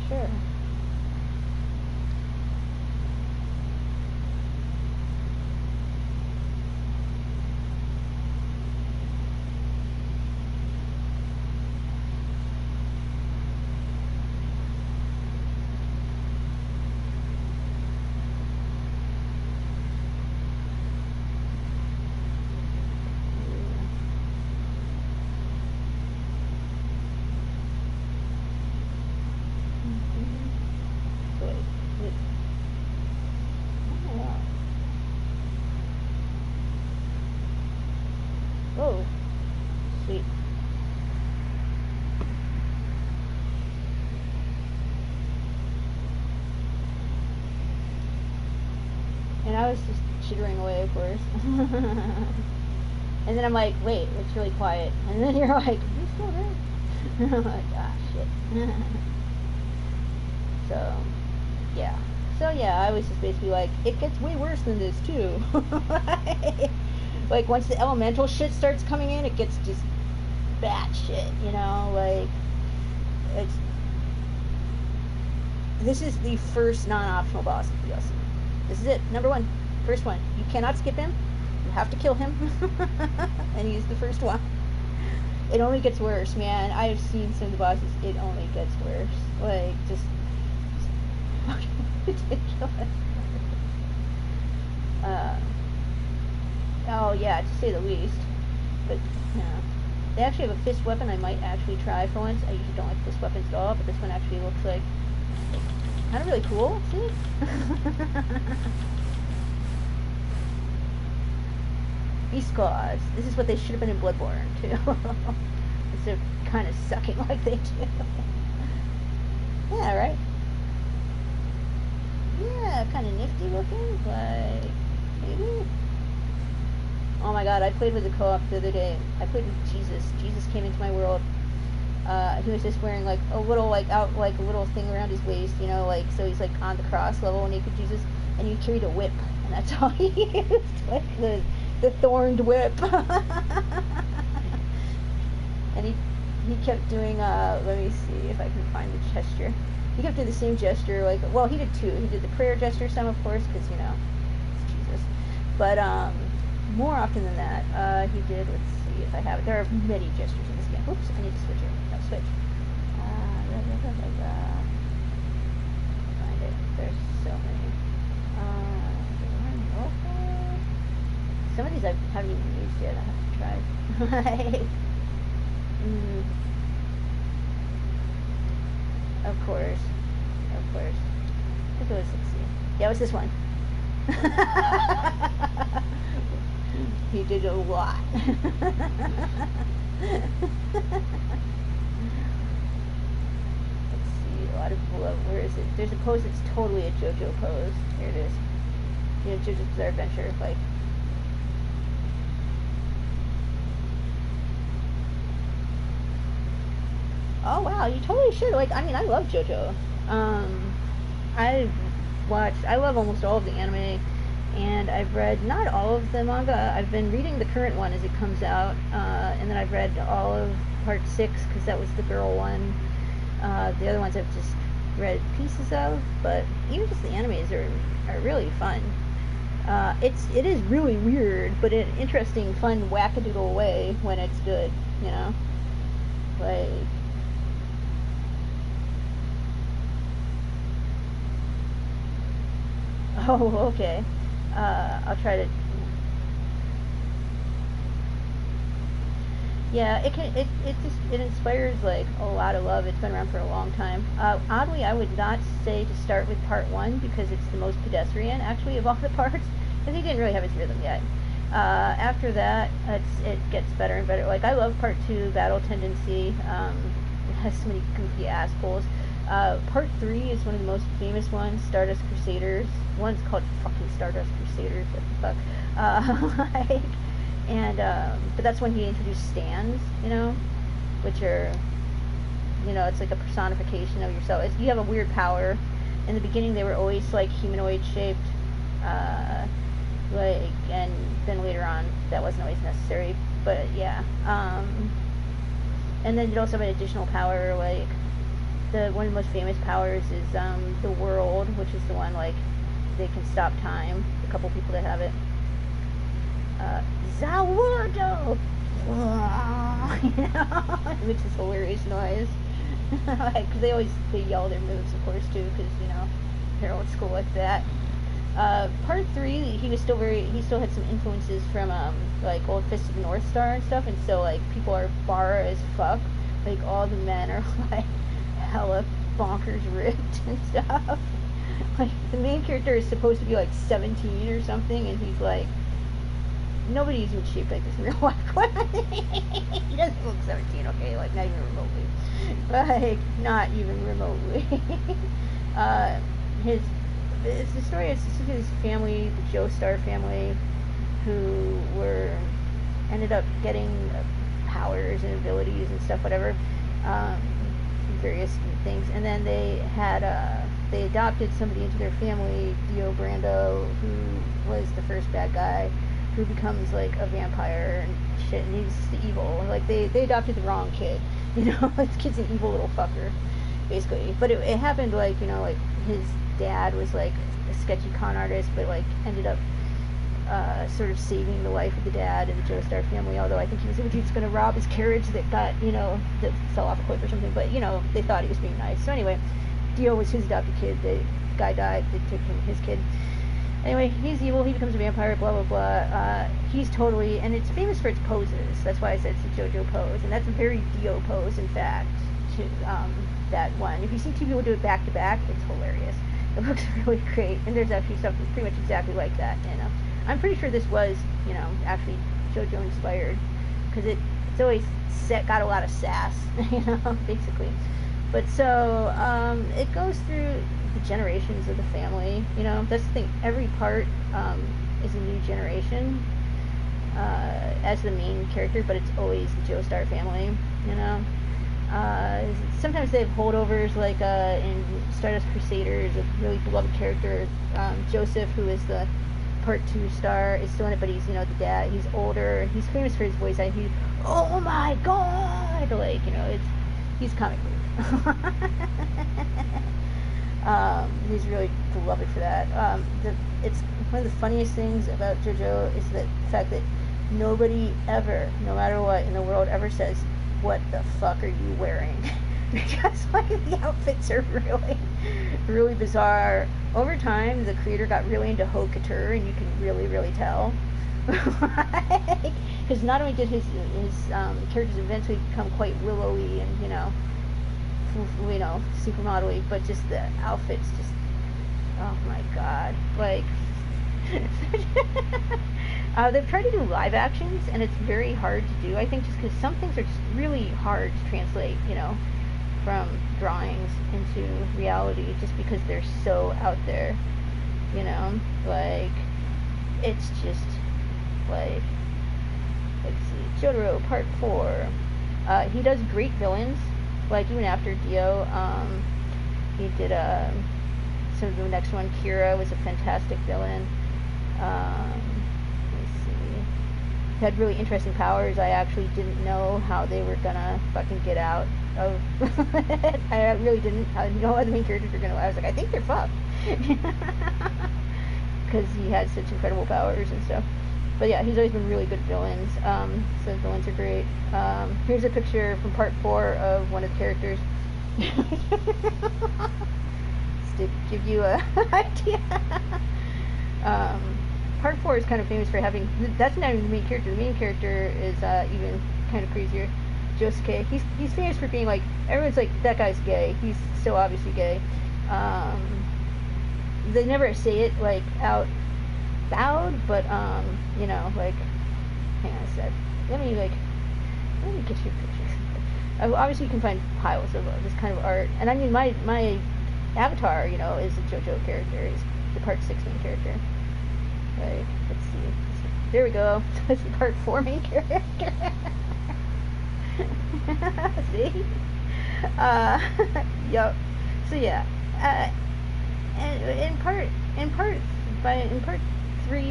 [SPEAKER 1] Sure. Oh, sweet. And I was just chittering away, of course. And then I'm like, wait, it's really quiet. And then you're like, are you still there? And I'm like, ah, shit. So, yeah. So, yeah, I was just basically like, it gets way worse than this, too. Like, once the elemental shit starts coming in, it gets just bad shit, you know? Like, it's... This is the first non-optional boss of the DLC. This is it. Number one. First one. You cannot skip him. You have to kill him. And he's the first one. It only gets worse, man. I've seen some of the bosses. It only gets worse. Like, just fucking ridiculous. Oh, yeah, to say the least. But, yeah. They actually have a fist weapon I might actually try for once. I usually don't like fist weapons at all, but this one actually looks like kind of really cool. See? Beast Claws. This is what they should have been in Bloodborne, too. Instead of kind of sucking like they do. Yeah, right? Yeah, kind of nifty looking, like, maybe? Oh my god, I played with the co-op the other day. I played with Jesus. Jesus came into my world. He was just wearing like a little like a little thing around his waist, you know, like so he's like on the cross level naked Jesus, and he carried a whip, and that's all he used, like the thorned whip. And he kept doing let me see if I can find the gesture. He kept doing the same gesture, like, well, he did two. He did the prayer gesture some, of course, because you know it's Jesus, but more often than that, he did, let's see if I have it. There are many gestures in this game. Oops, I need to switch it. No, switch. Find it. There's so many. Some of these I haven't even used yet. I have to try. Of course. Of course. I think it was, let's see. Yeah, it was this one. He did a lot. Let's see, a lot of where is it? There's a pose that's totally a JoJo pose. Here it is. You know, JoJo's Bizarre Adventure, like. Oh wow, you totally should. Like, I mean, I love JoJo. I love almost all of the anime. And I've read not all of the manga. I've been reading the current one as it comes out, and then I've read all of part 6 because that was the girl one. The other ones I've just read pieces of, but even just the animes are really fun. It is really weird, but in an interesting, fun, wackadoodle way when it's good, you know? Like... Oh, okay. I'll try to. Yeah, it inspires like a lot of love. It's been around for a long time. Oddly, I would not say to start with part 1 because it's the most pedestrian actually of all the parts, because he didn't really have his rhythm yet. After that, it gets better and better. Like I love part 2, Battle Tendency. It has so many goofy assholes. Part 3 is one of the most famous ones, Stardust Crusaders. One's called fucking Stardust Crusaders, what the fuck. Like, and, but that's when he introduced stands, you know, which are, you know, it's like a personification of yourself. You have a weird power. In the beginning, they were always, like, humanoid shaped, like, and then later on, that wasn't always necessary, but yeah. And then you also have an additional power, like, one of the most famous powers is the world, which is the one, like, they can stop time. A couple people that have it. Zawardo! You know? Which is hilarious noise. Like, cause they yell their moves, of course, too, because, you know, they're old school like that. Part 3, he still had some influences from, like, Old Fist of the North Star and stuff, and so, like, people are bar as fuck. Like, all the men are, like, hella bonkers ripped and stuff. Like, the main character is supposed to be, like, 17 or something, and he's, like, nobody's in shape like this in real life. He doesn't look 17, okay? Like, not even remotely. Like, not even remotely. It's the story of his family, the Joestar family, who ended up getting powers and abilities and stuff, whatever, various things, and then they adopted somebody into their family, Dio Brando, who was the first bad guy, who becomes, like, a vampire and shit, and he's the evil. Like, they adopted the wrong kid, you know? This kid's an evil little fucker, basically. But it happened, like, you know, like, his dad was, like, a sketchy con artist, but, like, ended up sort of saving the life of the dad and the Joestar family, although I think he was just going to rob his carriage that got, you know, that fell off a cliff or something, but, you know, they thought he was being nice. So anyway, Dio was his adopted kid, the guy died, they took him, his kid. Anyway, he's evil, he becomes a vampire, blah, blah, blah. He's totally, and it's famous for its poses, that's why I said it's a JoJo pose, and that's a very Dio pose, in fact, to, that one. If you see two people do it back to back, it's hilarious. It looks really great, and there's actually stuff that's pretty much exactly like that, you know. I'm pretty sure this was, you know, actually JoJo inspired, because it's always got a lot of sass, you know, basically. But so, it goes through the generations of the family, you know, that's the thing, every part, is a new generation, as the main character, but it's always the Joestar family, you know. Sometimes they have holdovers, like, in Stardust Crusaders, a really beloved character, Joseph, who is the Part 2 star, is still in it, but he's, you know, the dad, he's older, he's famous for his voice, and he's, oh my god, like, you know, he's comic relief. He's really beloved for that. It's one of the funniest things about JoJo is the fact that nobody ever, no matter what in the world, ever says, what the fuck are you wearing? Because, like, the outfits are really, really bizarre. Over time, the creator got really into haute couture, and you can really, really tell. Because not only did his characters eventually become quite willowy and, you know, supermodel-y, but just the outfits just, oh my god. Like, they've tried to do live actions, and it's very hard to do, I think, just because some things are just really hard to translate, you know, from drawings into reality, just because they're so out there, you know, like, it's just, like, let's see, Jotaro Part 4, he does great villains, like, even after Dio, he did, so the next one, Kira, was a fantastic villain. Let's see, he had really interesting powers. I actually didn't know how they were gonna fucking get out of it. I really didn't. I didn't know how the main characters were gonna. I was like, I think they're fucked, because he had such incredible powers and stuff. But yeah, he's always been really good villains. So villains are great. Here's a picture from Part 4 of one of the characters. Just to give you an idea. Part 4 is kind of famous for having, that's not even the main character. The main character is even kind of crazier. Josuke. He's famous for being like, everyone's like, that guy's gay. He's so obviously gay. They never say it like out loud, but you know, like, hang on a sec. Let me get you a picture. Obviously, you can find piles of this kind of art, and I mean, my avatar, you know, is a JoJo character. He's the Part 6 main character. Right? Let's see. There we go. That's the Part 4 main character. See? Yep. So yeah. And in part 3,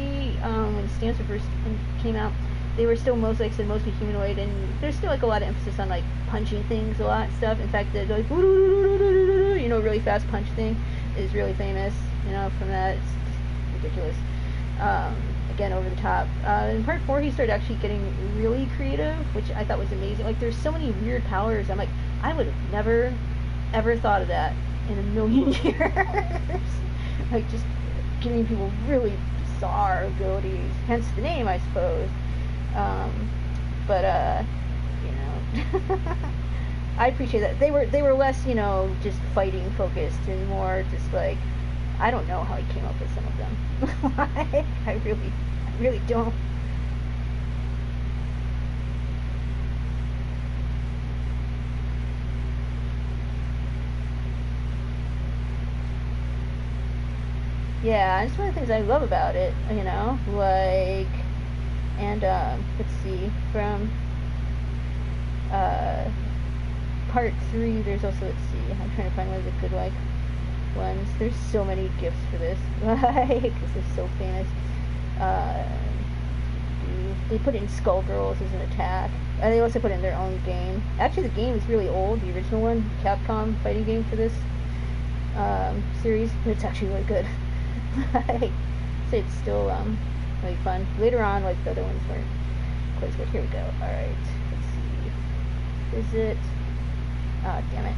[SPEAKER 1] when Stanford first came out, they were still most, like I said, mostly humanoid, and there's still like a lot of emphasis on like punching things a lot and stuff. In fact, the like you know, really fast punch thing is really famous. You know, from that, it's just ridiculous. Again, over the top. In part 4, he started actually getting really creative, which I thought was amazing. Like, there's so many weird powers. I'm like, I would have never, ever thought of that in a million years. Like, just giving people really bizarre abilities. Hence the name, I suppose. You know, I appreciate that. They were less, you know, just fighting focused and more just like, I don't know how he came up with some of them. I really don't. Yeah, it's one of the things I love about it, you know, like, and, let's see, from, part 3, there's also, let's see, I'm trying to find one of the good, like, ones. There's so many gifts for this, like, this is so famous. They put in Skullgirls as an attack. And they also put in their own game. Actually, the game is really old, the original one, Capcom fighting game for this series, but it's actually really good. Like, so it's still really fun. Later on, like, the other ones weren't quite as good. Here we go. Alright, let's see. Is it? Ah, damn it.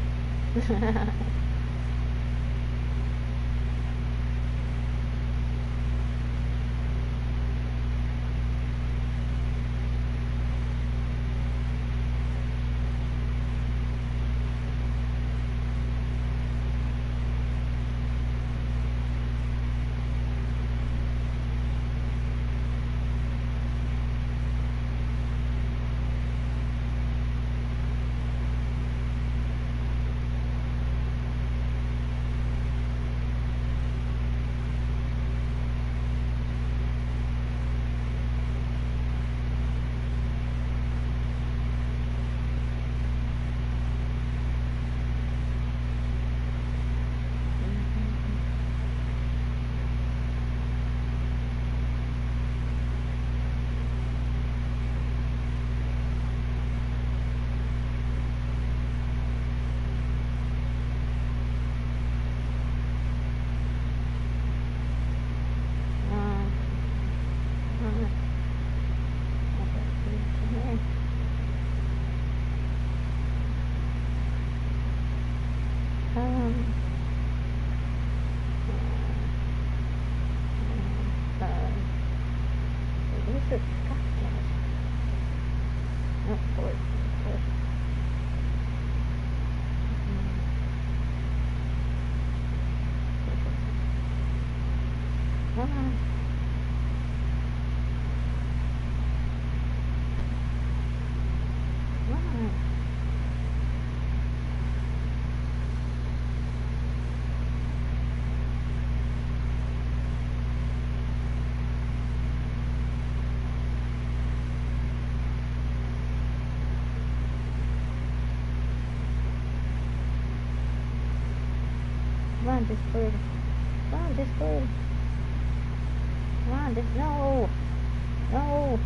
[SPEAKER 1] Come on, Discord. Come on, Discord. Come on, no. No.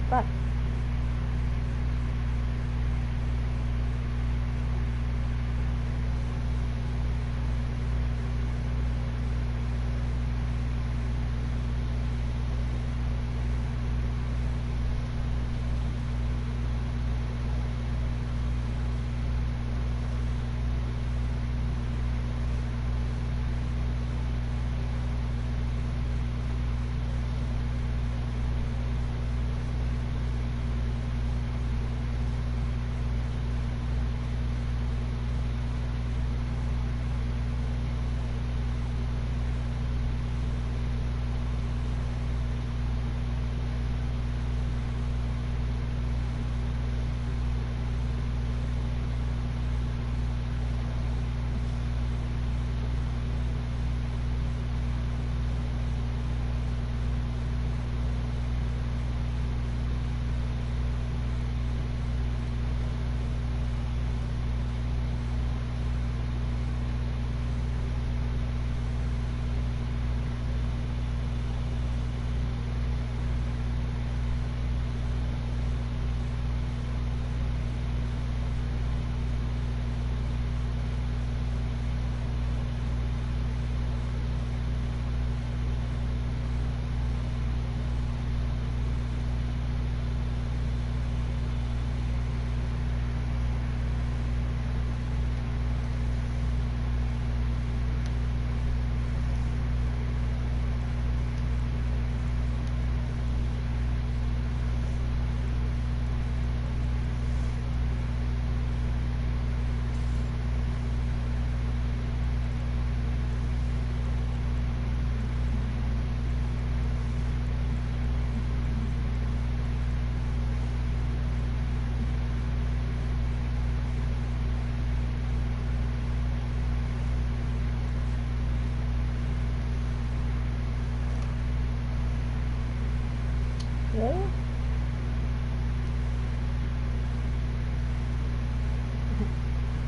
[SPEAKER 1] Fuck.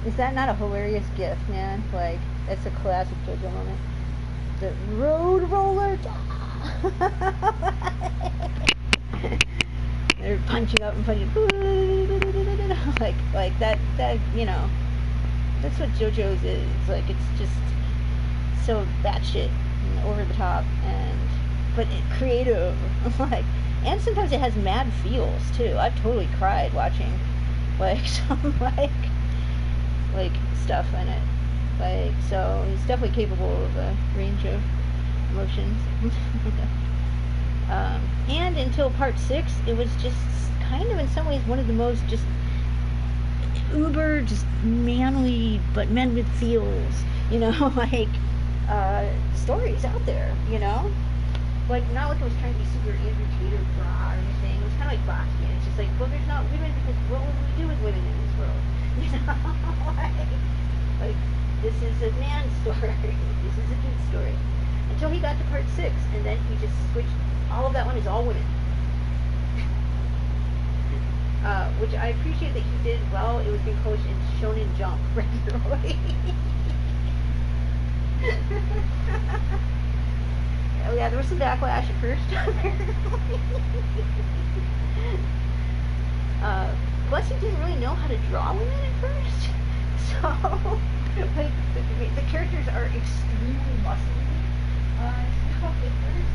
[SPEAKER 1] Is that not a hilarious gif, man? Like, that's a classic JoJo moment. The road roller. They're punching up and punching. Like that, you know, that's what JoJo's is. Like, it's just so batshit and over the top, but creative. Like, and sometimes it has mad feels too. I've totally cried watching like some like stuff in it. Like, so he's definitely capable of a range of emotions. And until part 6, it was just kind of in some ways one of the most just uber, just manly, but men with feels, you know, like stories out there, you know? Like, not like it was trying to be super Andrew Tate or bra or anything. It was kind of like Boston. It's just like, well, there's not women because what would we do with women in this world? You know? like, this is a man story. This is a dude story. Until he got to part 6, and then he just switched. All of that one is all women. Which I appreciate that he did well. It was being published in Shonen Jump regularly. Oh yeah, there was some backlash at first. Plus, he didn't really know how to draw women at first. So, like, the characters are extremely muscly. So at first,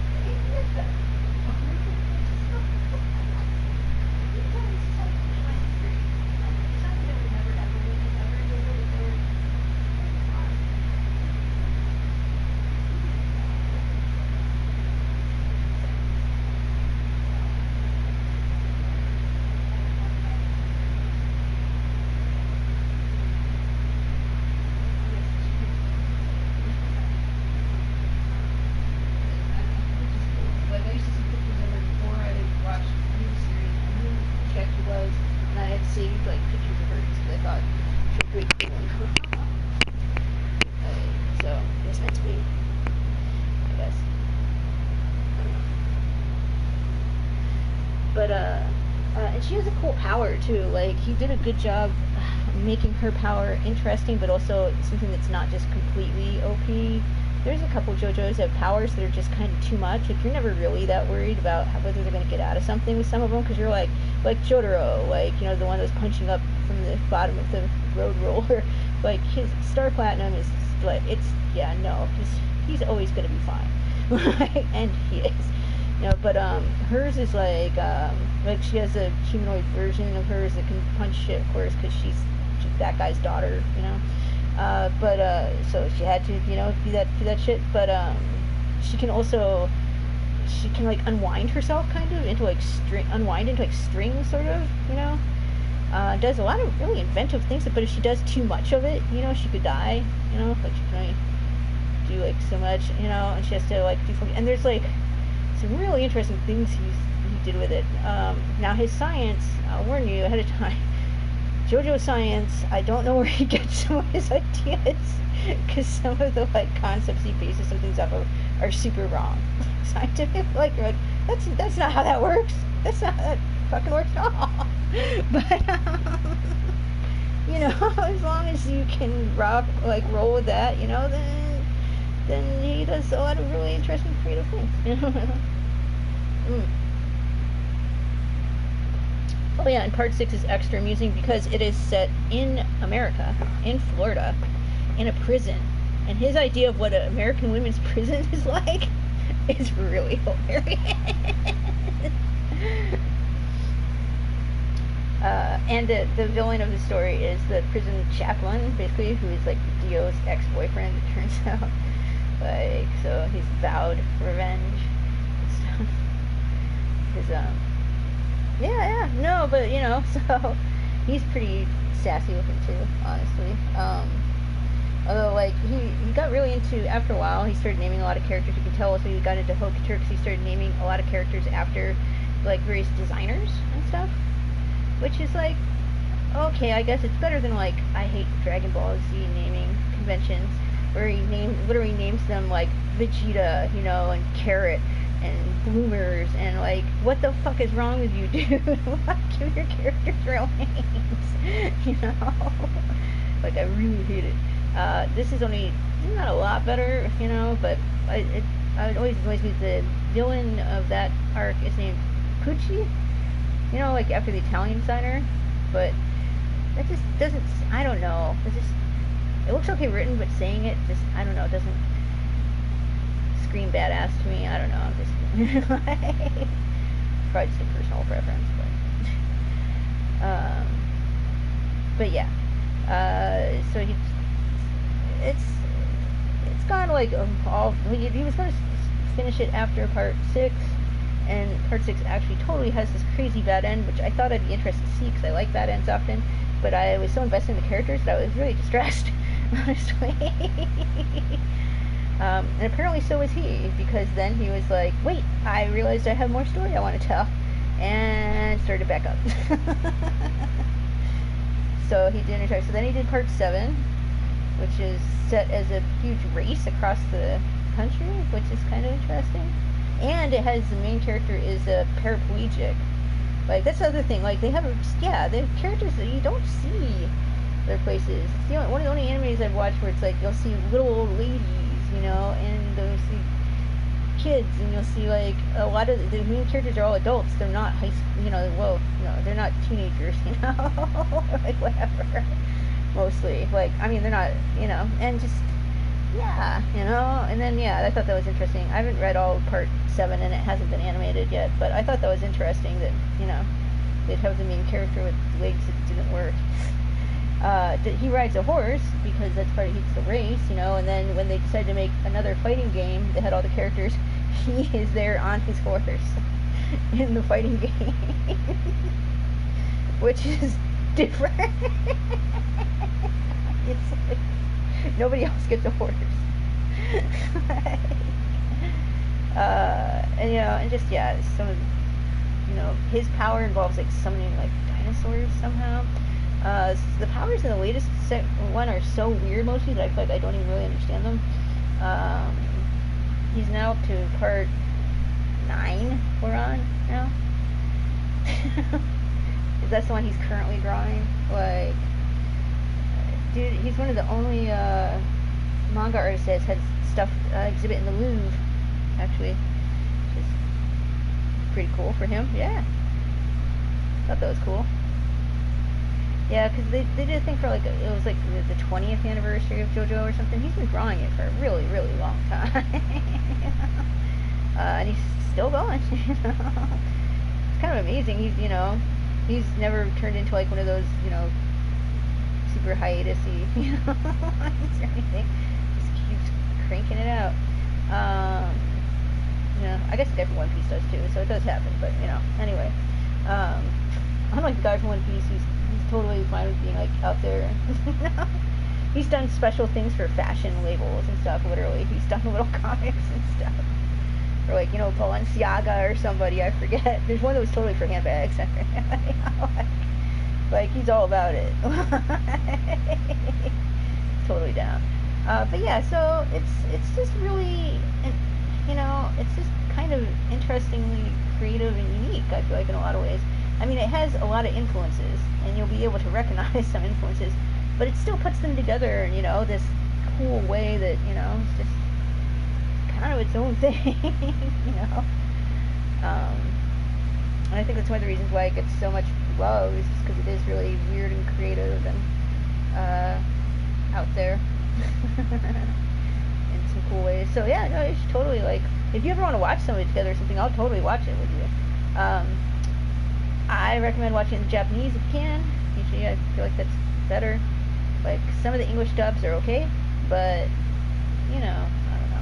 [SPEAKER 1] and she has a cool power too. Like, he did a good job making her power interesting, but also something that's not just completely OP. There's a couple JoJo's that have powers that are just kind of too much. Like, you're never really that worried about whether they're going to get out of something with some of them, because you're like Jotaro, like, you know, the one that was punching up from the bottom of the road roller. Like, his Star Platinum is like, he's always going to be fine. And he is. You know, but hers is like she has a humanoid version of hers that can punch shit, of course, because she's that guy's daughter, you know. So she had to, you know, do that shit. But she can like unwind herself kind of into like string sort of, you know. Does a lot of really inventive things, but if she does too much of it, you know, she could die, you know. Like, she can only do like so much, you know, and she has to like do something. And there's like some really interesting things he did with it. Now, his science, I'll warn you ahead of time, JoJo science, I don't know where he gets some of his ideas, because some of the like concepts he bases some things off of are super wrong. Scientific, like, you're like, that's not how that works. That's not how that fucking works at all. But you know, as long as you can roll with that, you know, then he does a lot of really interesting creative things. Oh yeah, and part 6 is extra amusing because it is set in America, in Florida, in a prison. And his idea of what an American women's prison is like is really hilarious. And the villain of the story is the prison chaplain, basically, who is like Dio's ex-boyfriend, it turns out. Like, so he's vowed revenge and stuff. But you know, so he's pretty sassy looking too, honestly. Although, like, he got really into, after a while, he started naming a lot of characters. You can tell also he got into haute couture because he started naming a lot of characters after, like, various designers and stuff. Which is like, okay, I guess it's better than, like, I hate Dragon Ball Z naming conventions, where he literally names them, like, Vegeta, you know, and Carrot, and Bloomers, and, like, what the fuck is wrong with you, dude? Give your characters real names, you know? Like, I really hate it. This is only not a lot better, you know, but it always annoys me. The villain of that arc is named Pucci, you know, like after the Italian designer, but that just doesn't, I don't know, it looks okay written, but saying it just, I don't know, it doesn't scream badass to me. I don't know, I'm just, probably just a personal preference, but yeah, so it's gone like all, he was going to finish it after part 6, and part 6 actually totally has this crazy bad end, which I thought I'd be interested to see, because I like bad ends often, but I was so invested in the characters that I was really distressed, honestly. And apparently so was he, because then he was like, wait, I realized I have more story I want to tell, and started back up. So he did so then he did part 7, which is set as a huge race across the country, which is kind of interesting. And it has, the main character is a paraplegic. Like, that's the other thing. Like, they have characters that you don't see other places. It's one of the only animes I've watched where it's like, you'll see little old ladies, you know, and you'll see kids, and you'll see, like, a lot of the main characters are all adults. They're not high school, you know, well, no, they're not teenagers, you know, like, whatever. Mostly. Like, I mean, they're not, you know, and just, yeah, you know, and then, yeah, I thought that was interesting. I haven't read all of part 7, and it hasn't been animated yet, but I thought that was interesting that, you know, they'd have the main character with legs that didn't work. He rides a horse, because that's part of the race, you know, and then when they decided to make another fighting game, they had all the characters, he is there on his horse in the fighting game, which is different. It's like, nobody else gets a horse. And, you know, and just, yeah, some of, you know, his power involves, like, summoning, like, dinosaurs somehow. The powers in the latest one are so weird mostly that I feel like I don't even really understand them. He's now up to part 9 we're on now. That's the one he's currently drawing. Like, dude, he's one of the only manga artists that has stuff exhibit in the Louvre, actually, which is pretty cool for him. Yeah, thought that was cool. Yeah, because they did a thing for, like, it was like the 20th anniversary of JoJo or something. He's been drawing it for a really, really long time. And he's still going. You know? It's kind of amazing. He's, you know, he's never turned into, like, one of those, you know, super hiatus-y, you know, or anything. Just keeps cranking it out. You know, I guess the guy from One Piece does too, so it does happen, but, you know, anyway. Unlike the guy from One Piece, he's totally fine with being, like, out there. He's done special things for fashion labels and stuff, literally. He's done little comics and stuff. Or, like, you know, Balenciaga or somebody, I forget. There's one that was totally for handbags. Like, he's all about it. Totally down. But yeah, so it's just really, you know, it's just kind of interestingly creative and unique, I feel like, in a lot of ways. I mean, it has a lot of influences, and you'll be able to recognize some influences, but it still puts them together in, you know, this cool way that, you know, it's just kind of its own thing, you know. And I think that's one of the reasons why it gets so much love, is just because it is really weird and creative and out there in some cool ways. So yeah, no, you should totally, like, if you ever want to watch somebody together or something, I'll totally watch it with you. I recommend watching it in Japanese if you can. Usually I feel like that's better. Like, some of the English dubs are okay, but, you know, I don't know.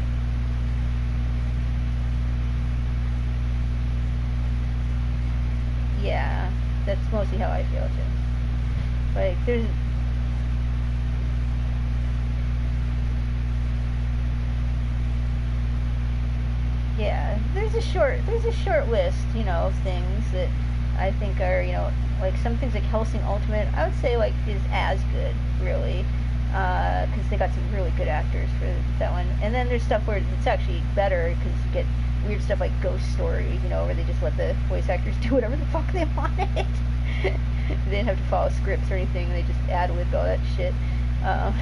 [SPEAKER 1] Yeah, that's mostly how I feel too. Like, there's... Yeah, there's a short list, you know, of things that I think are, you know, like some things like Hellsing Ultimate, I would say, like, is as good, really, because they got some really good actors for that one. And then there's stuff where it's actually better, because you get weird stuff like Ghost Story, you know, where they just let the voice actors do whatever the fuck they wanted. They didn't have to follow scripts or anything, they just ad-libbed all that shit. Um,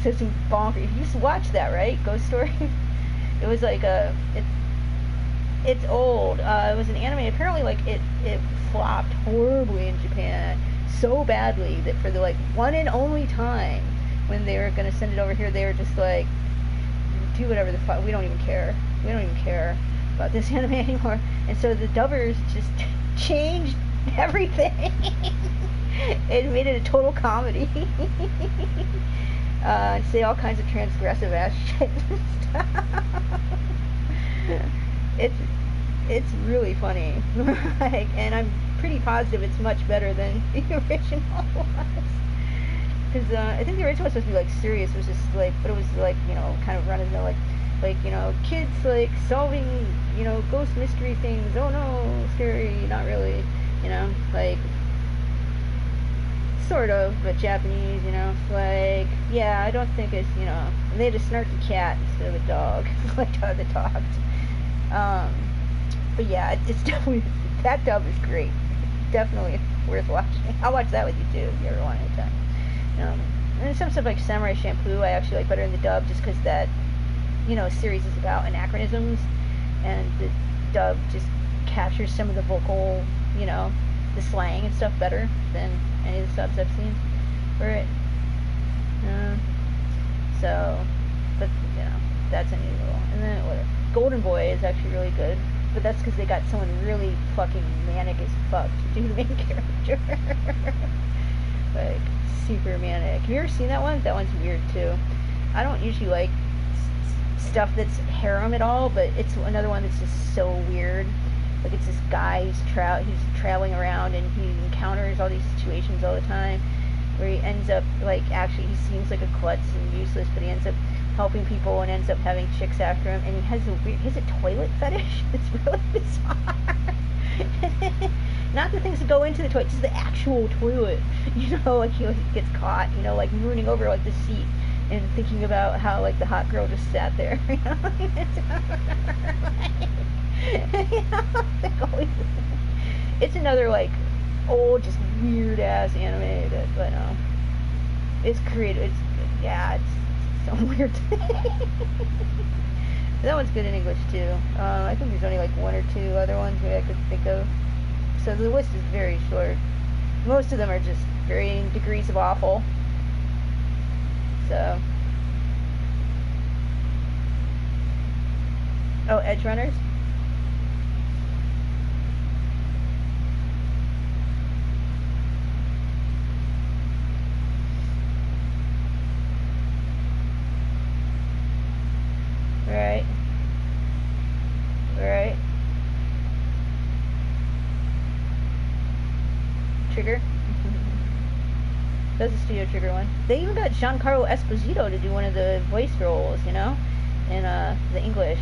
[SPEAKER 1] so some bonkers. You used to watch that, right? Ghost Story. It was like it's old. It was an anime. Apparently, like it flopped horribly in Japan, so badly that for the like one and only time when they were gonna send it over here, they were just like, do whatever the fuck. We don't even care. We don't even care about this anime anymore. And so the dubbers just changed everything. It made it a total comedy. Say all kinds of transgressive ass shit and stuff. It's really funny. Like, and I'm pretty positive it's much better than the original was. Because I think the original was supposed to be like serious. It was just like, but it was like, you know, kind of running the like, you know, kids like solving, you know, ghost mystery things. Oh no, scary, not really, you know, like sort of, but Japanese, you know, like, yeah, I don't think it's, you know, and they had a snarky cat instead of a dog, like the dogs. But yeah, it's definitely, that dub is great. Definitely worth watching. I'll watch that with you too if you ever want anytime. And some stuff like Samurai Champloo I actually like better in the dub just because that, you know, series is about anachronisms, and the dub just captures some of the vocal, you know, the slang and stuff better than any of the subs I've seen for it. So, but, you know, that's unusual. And then, whatever. Golden Boy is actually really good, but that's because they got someone really fucking manic as fuck to do the main character. Like, super manic. Have you ever seen that one? That one's weird, too. I don't usually like stuff that's harem at all, but it's another one that's just so weird. Like, it's this guy who's traveling around, and he encounters all these situations all the time where he ends up, like, actually, he seems like a klutz and useless, but he ends up helping people and ends up having chicks after him, and he has a toilet fetish. It's really bizarre. Not the things that go into the toilet, just the actual toilet. You know, like, he gets caught, you know, like, mooning over, like, the seat and thinking about how, like, the hot girl just sat there. You know? It's another, like, old, just weird ass anime that, but it's creative. It's some weird thing. That one's good in English too. I think there's only like one or two other ones maybe I could think of. So the list is very short. Most of them are just varying degrees of awful. So, oh, Edge Runners. Right. Trigger. That's a Studio Trigger one. They even got Giancarlo Esposito to do one of the voice roles, you know, in the English.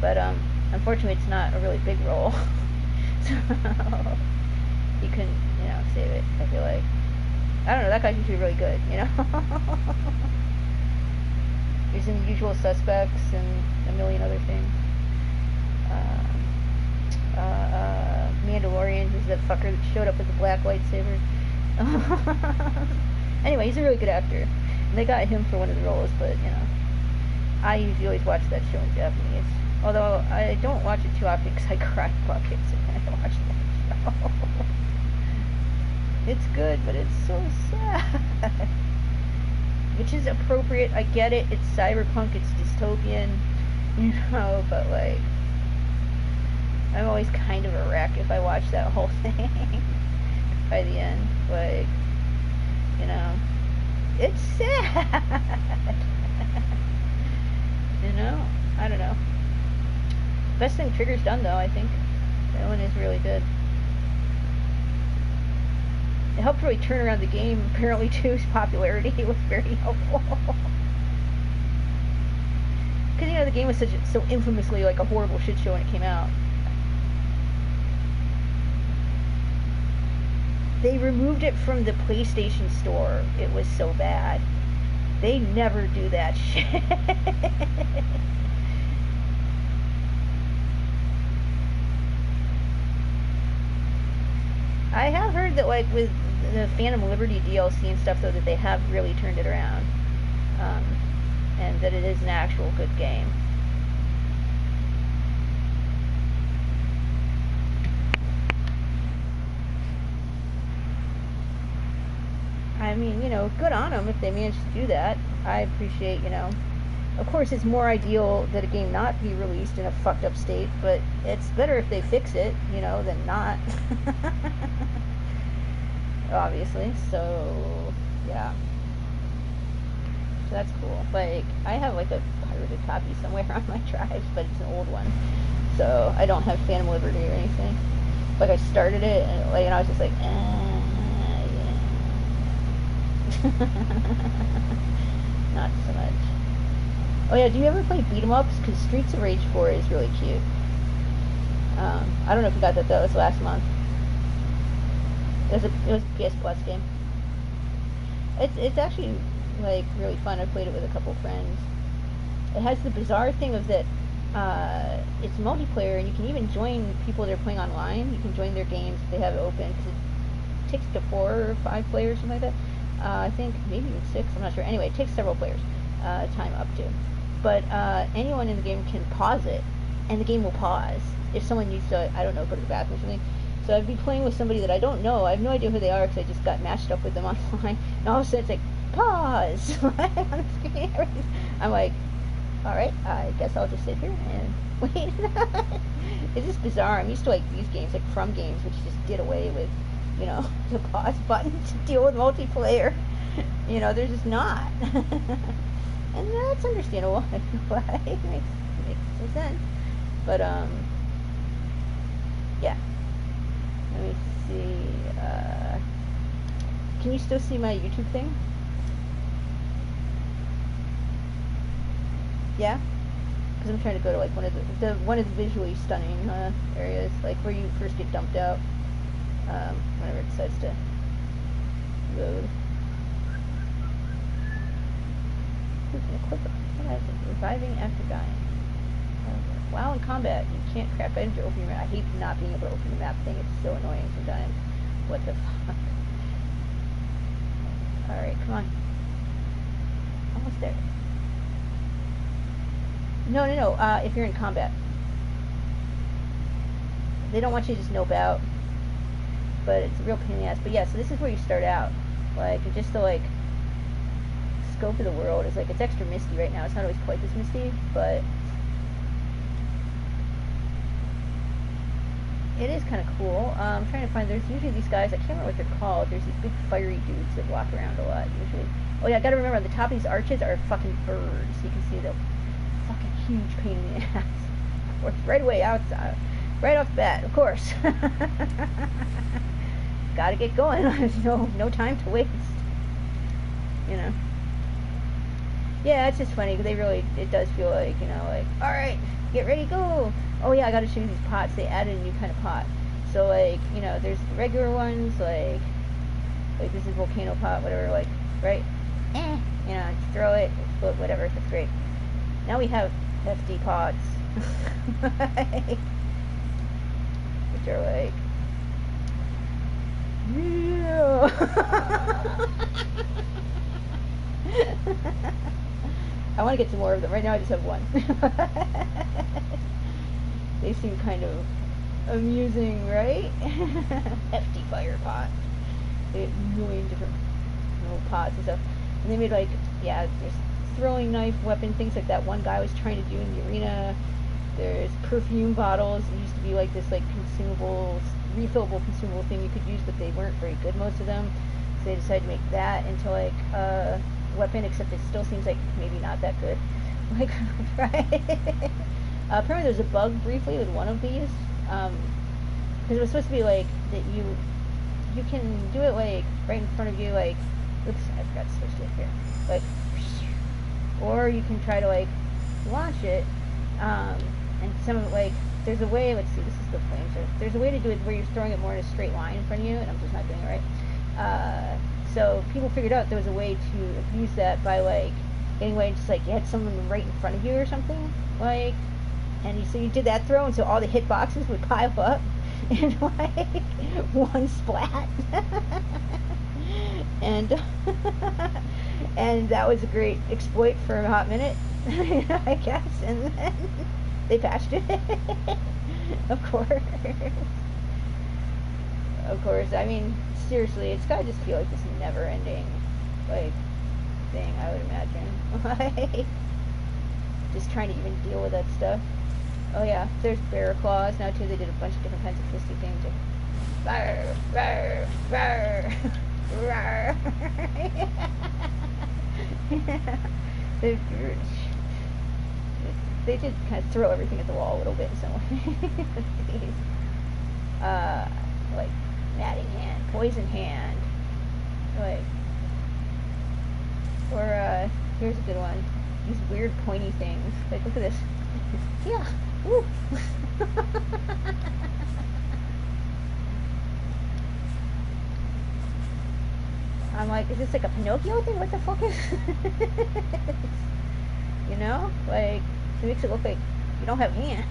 [SPEAKER 1] But unfortunately, it's not a really big role, so you couldn't, you know, save it. I feel like, I don't know. That guy's usually really good, you know. He's in The Usual Suspects and a million other things. Mandalorian, who's that fucker that showed up with the black lightsaber. Anyway, he's a really good actor. And they got him for one of the roles, but, you know, I usually always watch that show in Japanese. Although, I don't watch it too often because I cry buckets when I watch that show. It's good, but it's so sad. Which is appropriate, I get it, it's cyberpunk, it's dystopian, you know, but, like, I'm always kind of a wreck if I watch that whole thing by the end. Like, you know, it's sad. You know, I don't know. Best thing Trigger's done, though, I think. That one is really good. It helped really turn around the game, apparently, too. His popularity was very helpful. Because, you know, the game was so infamously, like, a horrible shit show when it came out. They removed it from the PlayStation Store. It was so bad. They never do that shit. I have heard that, like, with the Phantom Liberty DLC and stuff, though, that they have really turned it around, and that it is an actual good game. I mean, you know, good on them if they managed to do that. I appreciate, you know. Of course, it's more ideal that a game not be released in a fucked up state, but it's better if they fix it, you know, than not. Obviously, so, yeah. So that's cool. Like, I have, like, a pirated copy somewhere on my drive, but it's an old one. So, I don't have Phantom Liberty or anything. Like, I started it, and, like, and I was just like, yeah. Not so much. Oh yeah, do you ever play beat 'em ups? Because Streets of Rage 4 is really cute. I don't know if you got that though. It was last month. It was a PS Plus game. It's actually like really fun. I played it with a couple friends. It has the bizarre thing of that it's multiplayer, and you can even join people that are playing online. You can join their games if they have it open, because it takes to 4 or 5 players, something like that. I think maybe even 6. I'm not sure. Anyway, it takes several players. Time up to. But anyone in the game can pause it, and the game will pause if someone needs to, I don't know, go to the bathroom or something. So I'd be playing with somebody that I don't know. I have no idea who they are because I just got matched up with them online. And all of a sudden it's like, pause! on the screen. I'm like, alright, I guess I'll just sit here and wait. It's just bizarre. I'm used to like these games, like From games, which just did away with, you know, the pause button to deal with multiplayer. You know, they're just not. And that's understandable. It makes some sense. But, yeah. Let me see. Can you still see my YouTube thing? Yeah? Because I'm trying to go to, like, one of the visually stunning areas, like where you first get dumped out, whenever it decides to load. Reviving after dying. While in combat, you can't craft items or open your map. I hate not being able to open the map thing. It's so annoying sometimes. What the fuck? Alright, come on. Almost there. No. If you're in combat. They don't want you to just nope out. But it's a real pain in the ass. But yeah, so this is where you start out. Like, just to, like, scope of the world is like, it's extra misty right now. It's not always quite this misty, but it is kind of cool. I'm trying to find, there's usually these guys, I can't remember what they're called. There's these big fiery dudes that walk around a lot usually. Oh yeah, I gotta remember, on the top of these arches are fucking birds. You can see the fucking huge pain in the ass. Of course, right away outside, right off the bat, of course. Gotta get going. There's no time to waste, you know. Yeah, it's just funny, because it does feel like, you know, like, alright, get ready, go! Oh yeah, I gotta show you these pots. They added a new kind of pot. So, like, you know, there's the regular ones, like this is volcano pot, whatever, like, right? You know, just throw it, explode, whatever, that's great. Now we have hefty pots. Which are like, yeah! I want to get some more of them. Right now I just have one. They seem kind of amusing, right? Hefty fire pot. They had a million different little pots and stuff. And they made, like, yeah, there's throwing knife, weapon, things like that one guy was trying to do in the arena. There's perfume bottles. It used to be like this, like, refillable consumable thing you could use, but they weren't very good, most of them. So they decided to make that into, like, weapon, except it still seems like maybe not that good. Like, right? Apparently there's a bug briefly with one of these, because it was supposed to be like that you can do it like right in front of you, like, oops, I forgot to switch it here, like, or you can try to like launch it, and some of it, like, there's a way, let's see, this is the flames, there's a way to do it where you're throwing it more in a straight line in front of you, and I'm just not doing it right. So people figured out there was a way to abuse that by, like, anyway, just like you had someone right in front of you or something, like, and so you did that throw, and so all the hit boxes would pile up, in like one splat. and and that was a great exploit for a hot minute, I guess. And then they patched it. Of course. Of course. I mean, seriously, it's gotta just feel like this never-ending, like, thing, I would imagine. Like, just trying to even deal with that stuff. Oh yeah, there's bear claws now too. They did a bunch of different kinds of twisty things. Rawr, rawr, rawr, rawr. They did kind of throw everything at the wall a little bit in some ways. Like matting hand, poison hand, like, or here's a good one. These weird pointy things. Like, look at this. Yeah. Woo. I'm like, is this like a Pinocchio thing? What the fuck is this? You know? Like, it makes it look like you don't have hands.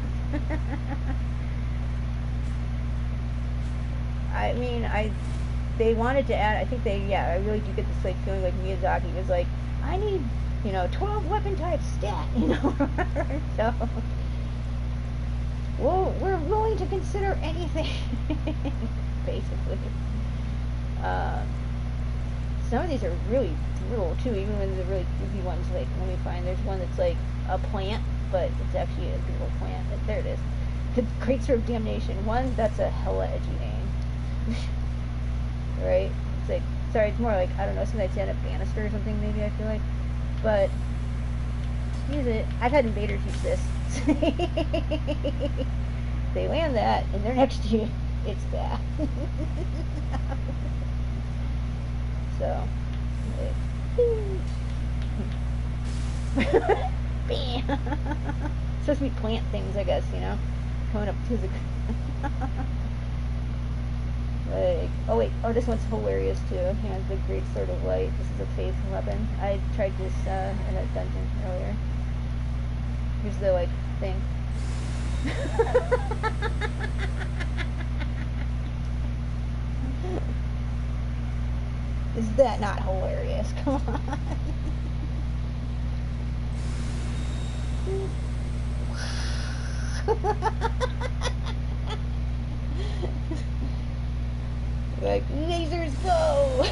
[SPEAKER 1] I mean, they wanted to add, I think I really do get this, like, feeling like Miyazaki was like, I need, 12 weapon types stat, so, well, we're willing to consider anything, basically. Some of these are really brutal, too, even when the really goofy ones, like, let me find, there's one that's, like, a plant, but it's actually a brutal plant. There it is. The Great Sword of Damnation. One, that's a hella edgy name. Right? It's like, sorry, it's more like, I don't know, something I'd say on a banister or something, maybe, I feel like. But, use it. I've had invaders use this. They land that, and they're next to you. It's bad. So, like, bam. It's supposed to be plant things, I guess, coming up to the like, oh wait, this one's hilarious too. Here's the Great Sword of Light. This is a faith weapon. I tried this in a dungeon earlier. Here's the, like, thing. Is that not hilarious? Come on. Like, lasers go!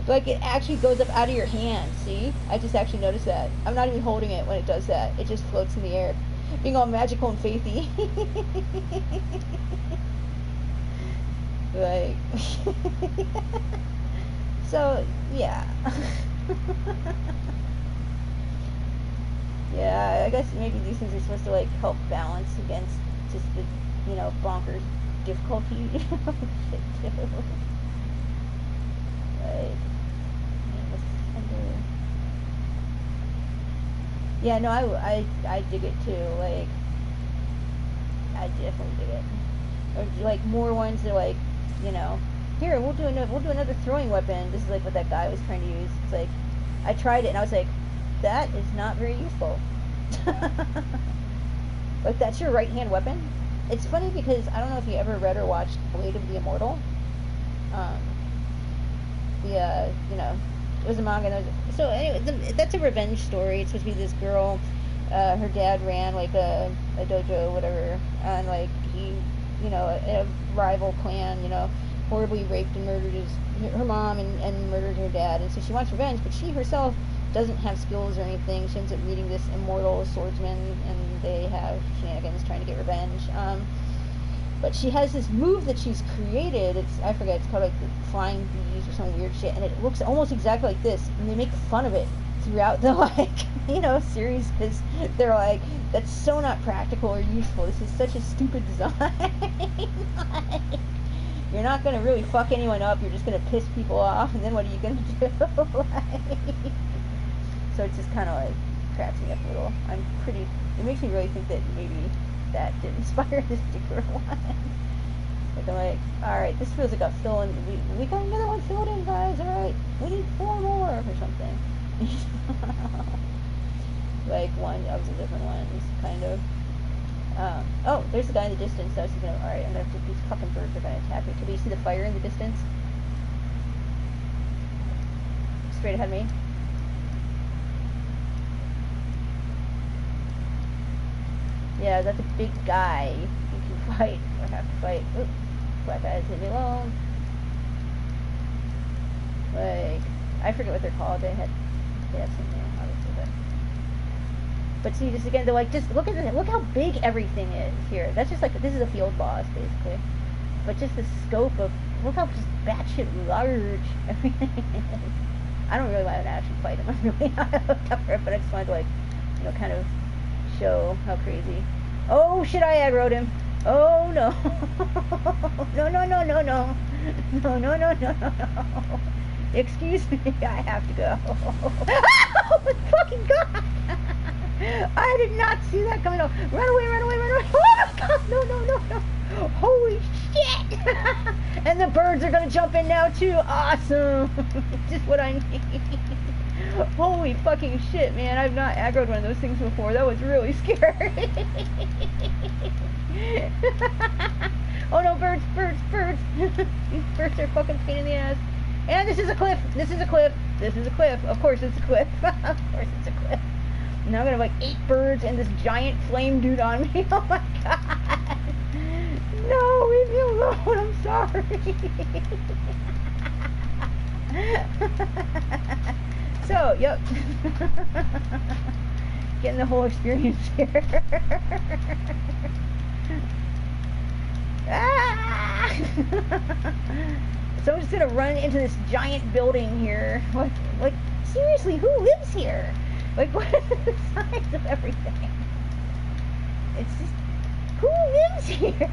[SPEAKER 1] Like, it actually goes up out of your hand, see? I just actually noticed that. I'm not even holding it when it does that. It just floats in the air. Being all magical and faithy. Like... So, yeah. Yeah, I guess maybe these things are supposed to, like, help balance against just the, bonkers difficulty. Shit, too. Like, yeah, no, I dig it too. Like, I definitely dig it. Or like more ones that are like, here we'll do another throwing weapon. This is like what that guy was trying to use. It's like, I tried it and I was like, that is not very useful. Like, that's your right hand weapon. It's funny because I don't know if you ever read or watched Blade of the Immortal. It was a manga. So anyway, that's a revenge story. It's supposed to be this girl. Her dad ran like a dojo, whatever, and like he, a rival clan, horribly raped and murdered her mom and murdered her dad, and so she wants revenge, but she herself doesn't have skills or anything. She ends up meeting this immortal swordsman, and they have shenanigans trying to get revenge. But she has this move that she's created. I forget, it's called like the flying bees or some weird shit, and it looks almost exactly like this, and they make fun of it throughout the, like, series, because they're like, that's so not practical or useful. This is such a stupid design. Like, you're not going to really fuck anyone up, you're just going to piss people off, and then what are you going to do? Like, so it just kind of, like, cracks me up a little. It makes me really think that maybe that did inspire this particular one. Like, I'm like, alright, this feels like a fill-in. We got another one filled in, guys, alright. We need 4 more, or something. Like, one of the different ones, kind of. Oh, there's the guy in the distance. I was thinking, alright, I'm gonna have to, these fucking birds are gonna attack me. Can you see the fire in the distance? Straight ahead of me. Yeah, that's a big guy. You can fight, or have to fight. Oop, black guys hit me alone. Like, I forget what they're called. They have some name, obviously, but see, just again, they're like, just look how big everything is here. That's just like, this is a field boss, basically. But just the scope of, look how just batshit large everything is. I don't really want to actually fight him. I'm really not hooked up for it, but I just wanted to, like, you know, kind of show how crazy. Oh shit, I aggroed him. Oh no. No, no, no, no, no. No, no, no, no, no, no. Excuse me, I have to go. Oh my fucking god! I did not see that coming off. Run away, run away, run away. Oh my god, no, no, no, no. Holy shit! And the birds are gonna jump in now too. Awesome. Just what I need. Holy fucking shit, man. I've not aggroed one of those things before. That was really scary. Oh no, birds, birds, birds. These birds are fucking pain in the ass. And this is a cliff. This is a cliff. This is a cliff. Of course it's a cliff. Of course it's a cliff. Now I'm gonna have like 8 birds and this giant flame dude on me. Oh my god. No, leave me alone. I'm sorry. So, yep. Getting the whole experience here. Ah! So I'm just gonna run into this giant building here. Like seriously, who lives here? Like, what is the size of everything? It's just, who lives here?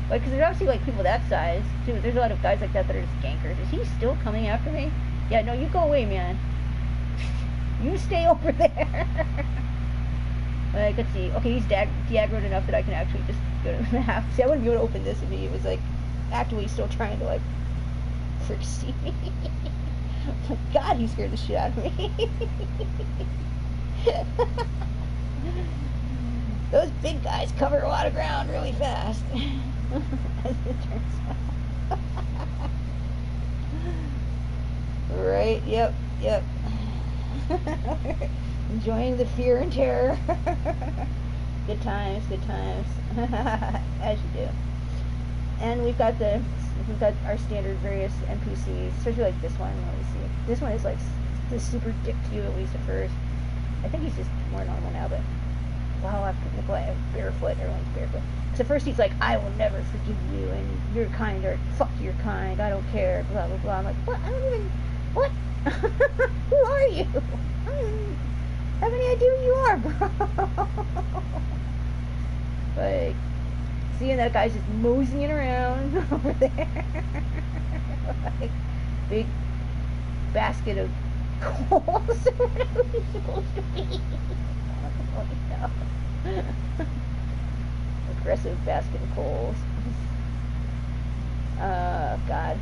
[SPEAKER 1] Like, because there's obviously, like, people that size, too. There's a lot of guys like that that are just gankers. Is he still coming after me? Yeah, no, you go away, man. You stay over there. Like, let's see. Okay, he's de-aggroed enough that I can actually just go to the map. See, I wouldn't be able to open this if he was, like, actively still trying to, like, see me. Oh my god, he scared the shit out of me. Those big guys cover a lot of ground really fast. As it turns out. Right, yep, yep. Enjoying the fear and terror. Good times, good times. As you do. And we've got our standard various NPCs, especially like this one. Let me see. This one is like the super dick to you, at least at first. I think he's just more normal now, but wow, I'm barefoot. Everyone's barefoot. So first he's like, I will never forgive you, and you're kind, or fuck your kind. I don't care. Blah blah blah. I'm like, what? I don't even. What? Who are you? I don't even have any idea who you are, bro. Like. Seeing that guy's just moseying around over there. Like, big basket of coals. What are we supposed to be? Oh, no. Aggressive basket of coals. God.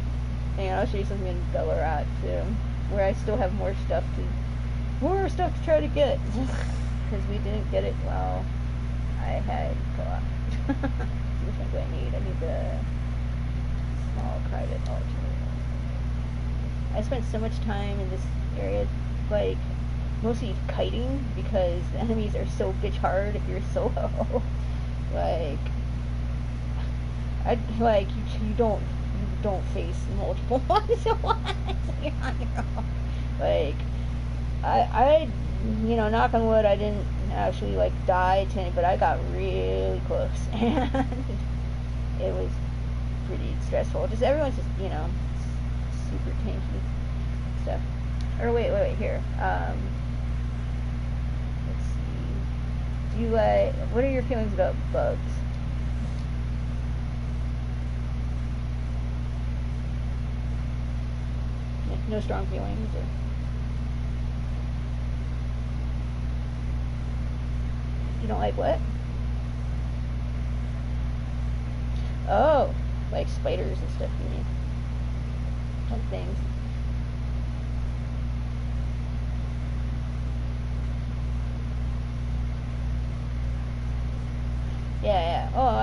[SPEAKER 1] Hang on, I'll show you something in Ballarat too, where I still have more stuff to try to get. Because we didn't get it while I had co-op. Which one do I need? I need the small private alternator. I spent so much time in this area, like, mostly kiting, because the enemies are so bitch hard if you're solo. You don't face multiple ones at once. You're on your own. Like, I you know, knock on wood, I didn't actually, like, die to any, but I got really close, and it was pretty stressful. Just, everyone's just, you know, super tanky stuff. Or, wait, here, let's see, do you, what are your feelings about bugs? No strong feelings, or? You don't like what? Oh, like spiders and stuff, you mean? Some things.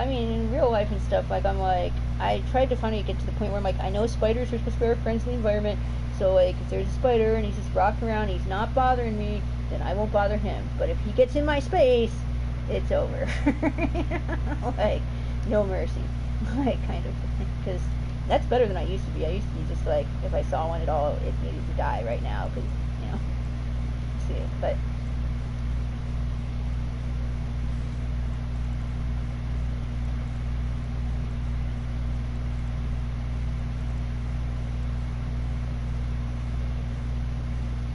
[SPEAKER 1] I mean, in real life and stuff, like, I'm like, I tried to finally get to the point where I'm like, I know spiders are supposed to be our friends in the environment, so, like, if there's a spider and he's just rocking around, he's not bothering me, then I won't bother him. But if he gets in my space, it's over. Like, no mercy. Like, kind of, because that's better than I used to be. I used to be just like, if I saw one at all, it needed to die right now, because, you know, see it, but...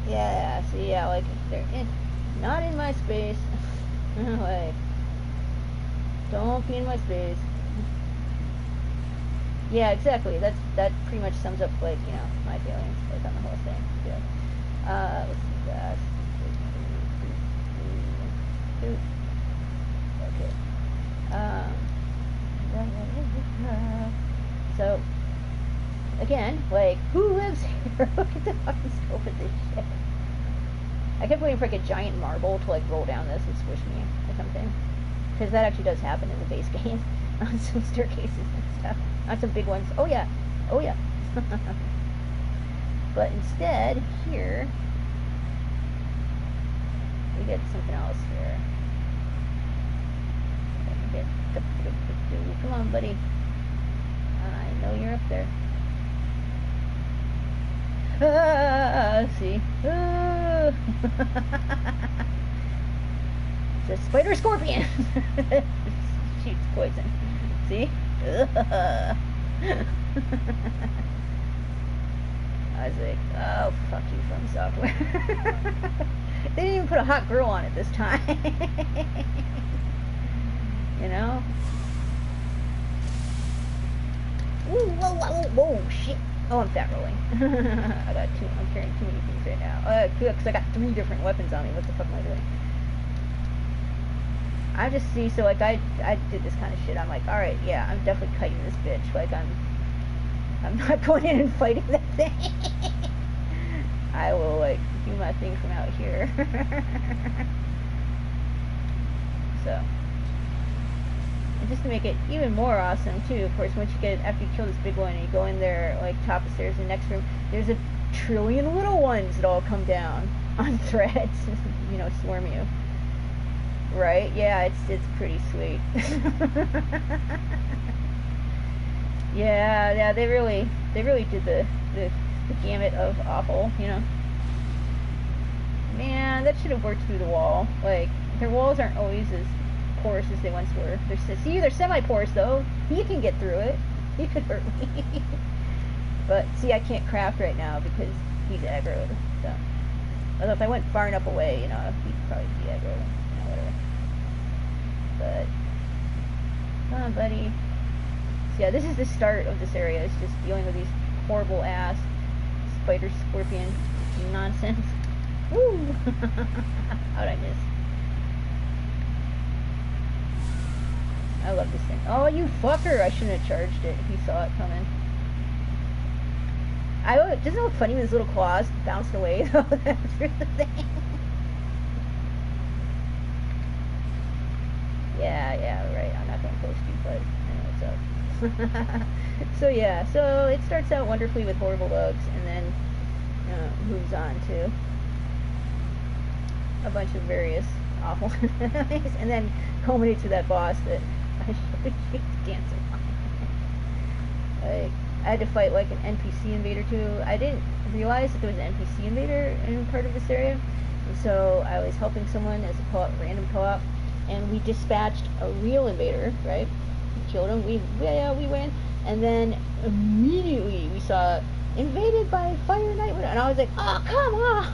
[SPEAKER 1] Yeah, see, yeah, like, they're not in my space. Like, don't be in my space. Yeah, exactly. That pretty much sums up, like, you know, my feelings, like, on the whole thing. Yeah. Let's see, guys. Okay. So, again, like, who lives here? Look at the fucking scope of this shit. I kept waiting for, like, a giant marble to, like, roll down this and squish me or something. Because that actually does happen in the base game. On some staircases and stuff. On some big ones. Oh, yeah. Oh, yeah. But instead, here, we get something else here. Come on, buddy. I know you're up there. See? It's a spider scorpion. Shoots poison. See? I was like, oh, fuck you, From Software. They didn't even put a hot girl on it this time. You know? Ooh, whoa, whoa, whoa, shit. Oh, I'm fat rolling. I'm carrying too many things right now. Good, because I got 3 different weapons on me. What the fuck am I doing? I just see, so, like, I did this kind of shit. I'm like, alright, yeah, I'm definitely kiting this bitch. Like, I'm not going in and fighting that thing. I will, like, do my thing from out here. So. And just to make it even more awesome, too, of course, once you get, after you kill this big one, and you go in there, like, top of stairs in the next room, there's a trillion little ones that all come down on threads, you know, swarm you. Right? Yeah, it's pretty sweet. Yeah, they really did the gamut of awful, you know. Man, that should have worked through the wall. Like, their walls aren't always as porous as they once were. They're semi-porous though. He can get through it. He could hurt me. But see, I can't craft right now because he's aggroed. So, although if I went far enough away, you know, he'd probably be aggroed. You know, whatever. But come on, buddy. So yeah, this is the start of this area. It's just dealing with these horrible ass spider scorpion nonsense. Woo! How'd I miss? I love this thing. Oh, you fucker! I shouldn't have charged it. He saw it coming. Doesn't it look funny with his little claws bouncing away though through the thing? Yeah, right. I'm not going to post you, but I know what's up. So yeah, so it starts out wonderfully with horrible bugs, and then moves on to a bunch of various awful things, and then culminates with that boss that I showed you dancing on. Like, I had to fight like an NPC invader too. I didn't realize that there was an NPC invader in part of this area, and so I was helping someone as a co-op, random co-op, and we dispatched a real invader, right? We killed him, we win, and then immediately we saw invaded by Fire Knight, and I was like, oh, come on!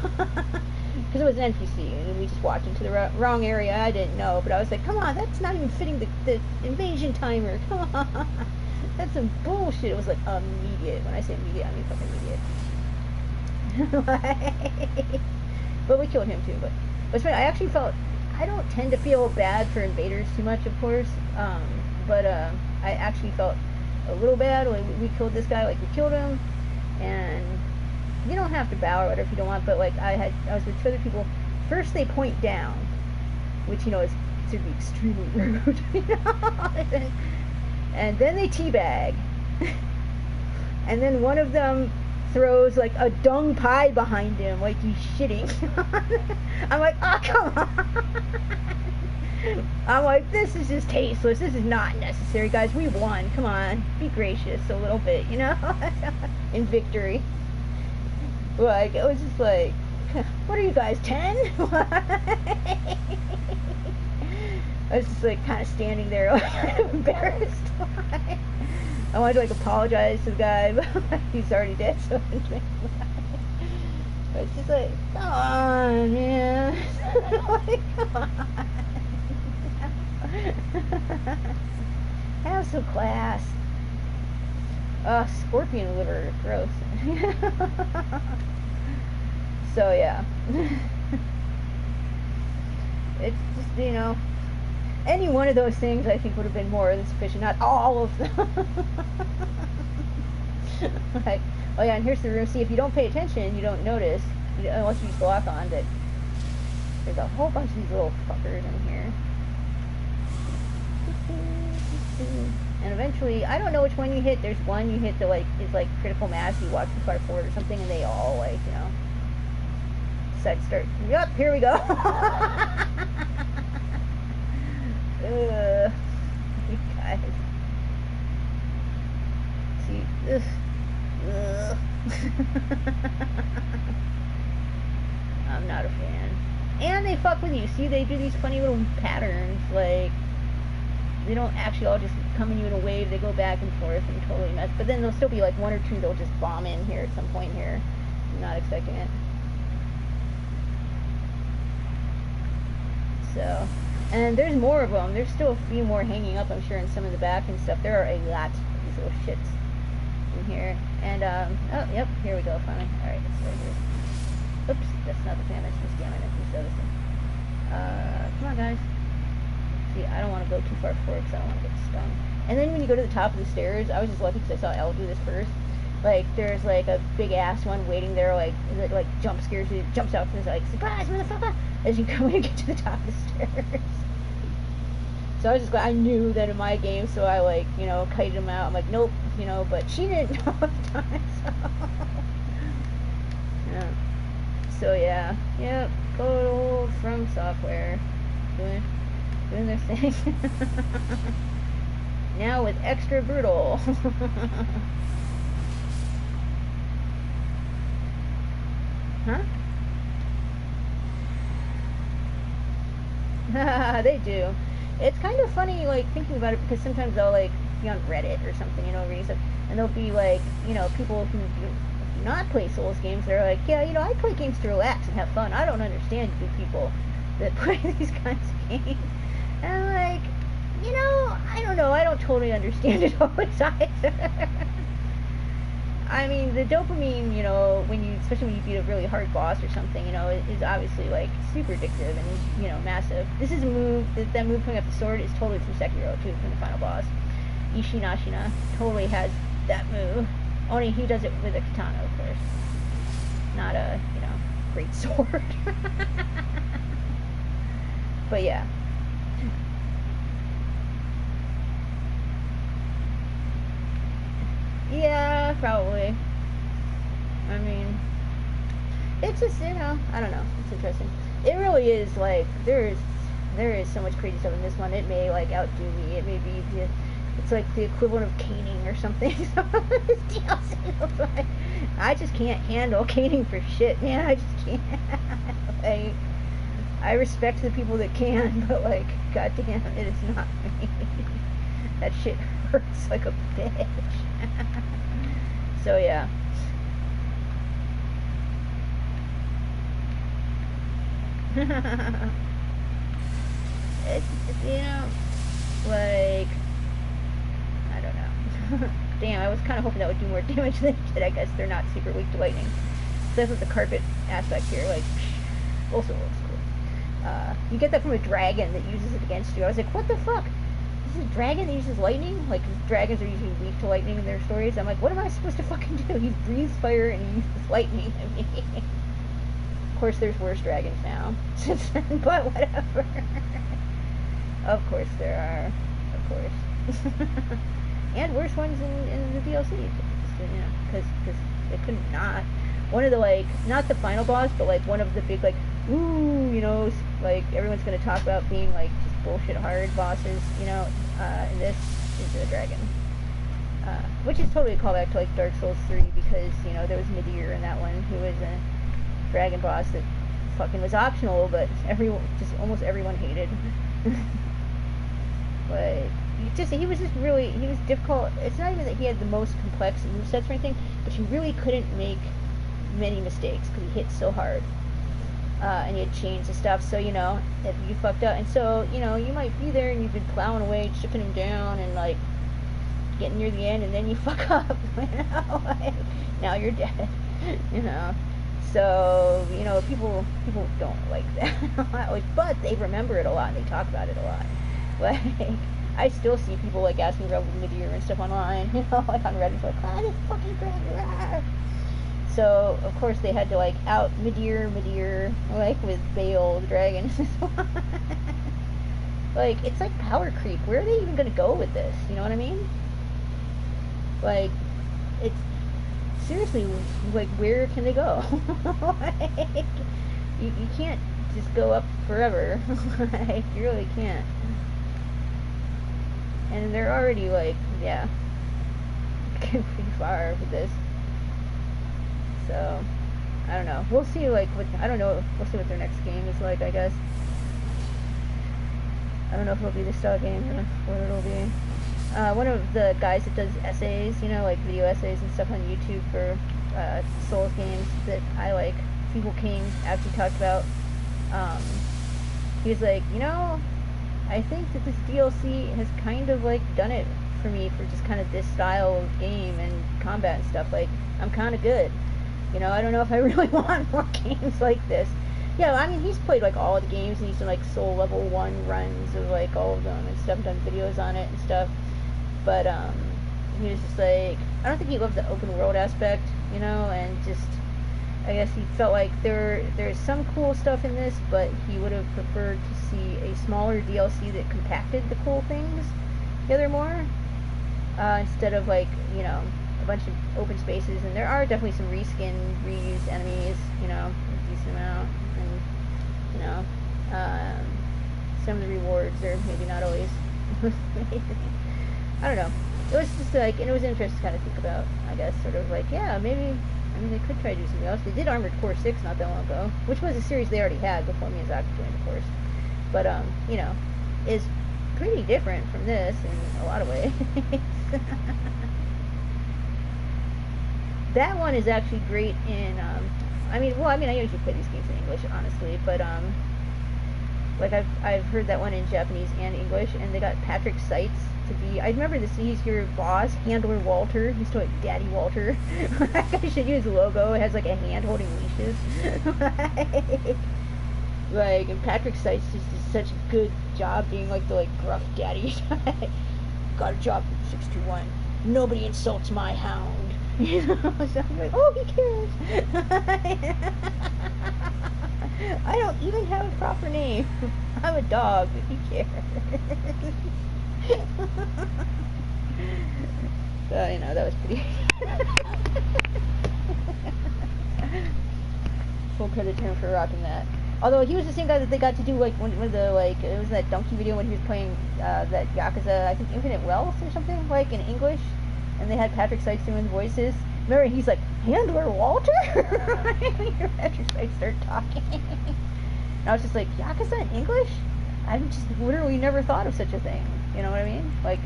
[SPEAKER 1] Because it was an NPC, and we just walked into the wrong area. I didn't know, but I was like, come on, that's not even fitting the invasion timer, come on! That's some bullshit. It was like immediate. When I say immediate, I mean fucking immediate. But we killed him too, but it's funny, I actually felt, I don't tend to feel bad for invaders too much, of course, but I actually felt a little bad when we killed this guy. Like, we killed him, and you don't have to bow or whatever if you don't want, but like I was with two other people. First they point down, which, you know, is considered to be extremely rude, you know? And then they teabag. And then one of them throws like a dung pie behind him, like he's shitting. I'm like, oh, come on. I'm like, this is just tasteless. This is not necessary, guys. We won. Come on, be gracious a little bit, you know, in victory. Like, it was just like, what are you guys, 10? I was just like kind of standing there, like, embarrassed. I wanted to like apologize to the guy, but he's already dead, so it's just like, come on, man. Like, come on. Have some class. Scorpion liver, gross. So yeah. It's just, you know, any one of those things I think would have been more than sufficient, not all of them. Like, oh yeah, and here's the room. See, if you don't pay attention, you don't notice, unless you just lock on, that there's a whole bunch of these little fuckers in here. And eventually, I don't know which one you hit. There's one you hit that like is like critical mass. You walk too far forward or something, and they all like, you know, decide to start. Yep, here we go. You guys. See, this. I'm not a fan. And they fuck with you. See, they do these funny little patterns, like. They don't actually all just come in you in a wave. They go back and forth and totally mess. But then there'll still be like one or two that'll just bomb in here at some point here. I'm not expecting it. So, and there's more of them. There's still a few more hanging up, I'm sure, in some of the back and stuff. There are a lot of these little shits in here. And, oh, yep, here we go, finally. Alright, let's go here. Oops, that's not the fan. That's just jamming it. Let's this thing. Come on, guys. See, I don't want to go too far forward because I don't want to get stung. And then when you go to the top of the stairs, I was just lucky because I saw Elle do this first. Like, there's like a big ass one waiting there, like jump scares you, jumps out and is like, surprise, motherfucker! As you go and get to the top of the stairs. So I was just glad, I knew that in my game, so I like, you know, kited him out. I'm like, nope, you know, but she didn't know at the time, so. Yeah. So yeah, yep, Total From Software. Doing their thing. Now with extra brutal. Huh? They do. It's kind of funny, like, thinking about it, because sometimes I'll, like, be on Reddit or something, you know, reading stuff, and there'll be, like, you know, people who do not play Souls games, they're like, yeah, you know, I play games to relax and have fun. I don't understand you people that play these kinds of games. And I'm like, you know, I don't know, I don't totally understand it always either. I mean, the dopamine, you know, when you, especially when you beat a really hard boss or something, you know, is obviously, like, super addictive and, you know, massive. This is a move, that move coming up the sword is totally from Sekiro, too, from the final boss. Ishinashina totally has that move. Only he does it with a katana, of course. Not a, you know, great sword. But yeah. Yeah, probably. I mean, it's just, you know, I don't know. It's interesting. It really is, like, there is so much crazy stuff in this one. It may, like, outdo me. It may be, it's like the equivalent of caning or something. I just can't handle caning for shit, man. I just can't. Like, I respect the people that can, but, like, goddamn, it is not me. That shit hurts like a bitch. So yeah. It's, you know, like, I don't know. Damn, I was kind of hoping that would do more damage than it did. I guess they're not super weak to lightning. So that's what the carpet aspect here, like, also looks cool. You get that from a dragon that uses it against you. I was like, what the fuck? This is a dragon that uses lightning? Like, dragons are usually weak to lightning in their stories. I'm like, what am I supposed to fucking do? He breathes fire and he uses lightning. I mean, of course, there's worse dragons now since then, but whatever. Of course there are. Of course. And worse ones in the DLC. Just, you know, because they couldn't not. One of the, like, not the final boss, but, like, one of the big, like, ooh, you know, like, everyone's going to talk about being, like, just bullshit hard bosses, you know, in this is the dragon. Which is totally a callback to, like, Dark Souls 3, because, you know, there was Midir in that one, who was a dragon boss that fucking was optional, but almost everyone hated. But he was difficult. It's not even that he had the most complex movesets or anything, but he really couldn't make many mistakes because he hit so hard. And you had chains and stuff, so, you know, if you fucked up, and so, you know, you might be there and you've been plowing away, chipping him down, and, like, getting near the end, and then you fuck up, you know, like, now you're dead, you know. So, you know, people don't like that, but they remember it a lot, and they talk about it a lot. Like, I still see people, like, asking about Midir and stuff online, you know, like, on Reddit, like, this fucking dragon. So, of course, they had to, like, out Midir, like, with Bale, the dragon. Like, it's like power creep. Where are they even gonna go with this? You know what I mean? Like, it's seriously, like, where can they go? Like, you can't just go up forever. Like, you really can't. And they're already, like, yeah, getting pretty far with this. So, I don't know. We'll see, like, I don't know. We'll see what their next game is like, I guess. I don't know if it'll be the style game or what it'll be. One of the guys that does essays, you know, like video essays and stuff on YouTube for Souls games that I like, Feeble King, after he talked about, he was like, you know, I think that this DLC has kind of, like, done it for me for just kind of this style of game and combat and stuff. Like, I'm kind of good. You know, I don't know if I really want more games like this. Yeah, I mean, he's played, like, all of the games, and he's done, like, Soul Level 1 runs of, like, all of them and stuff, done videos on it and stuff. But, he was just like, I don't think he loved the open world aspect, you know, and just, I guess he felt like there's some cool stuff in this, but he would have preferred to see a smaller DLC that compacted the cool things together more, instead of, like, you know, a bunch of open spaces. And there are definitely some reskin, reused enemies, you know, a decent amount, and, you know, some of the rewards are maybe not always I don't know. It was just like, and it was interesting to kind of think about, I guess, sort of like, yeah, maybe, I mean, they could try to do something else. They did Armored Core 6 not that long ago, which was a series they already had before Miyazaki joined, of course. But, you know, is pretty different from this in a lot of ways. That one is actually great in, I usually play these games in English, honestly, but, like, I've heard that one in Japanese and English, and they got Patrick Seitz to be, I remember he's your boss, Handler Walter. He's still like Daddy Walter. I should use a logo. It has, like, a hand holding leashes. Like, and Patrick Seitz just does such a good job being, like, the, like, gruff daddy. Got a job from 621. Nobody insults my hound. You know, so I'm like, oh, he cares. I don't even have a proper name. I'm a dog, but he cares. So, you know, that was pretty full credit to him for rocking that. Although he was the same guy that they got to do, like, one of the, like, it was that donkey video when he was playing that Yakuza, I think Infinite Wealth or something, like, in English, and they had Patrick Seitz doing voices. Remember, he's like, Handler Walter? Patrick Seitz started talking. And I was just like, Yakuza in English? I've just literally never thought of such a thing. You know what I mean? Like,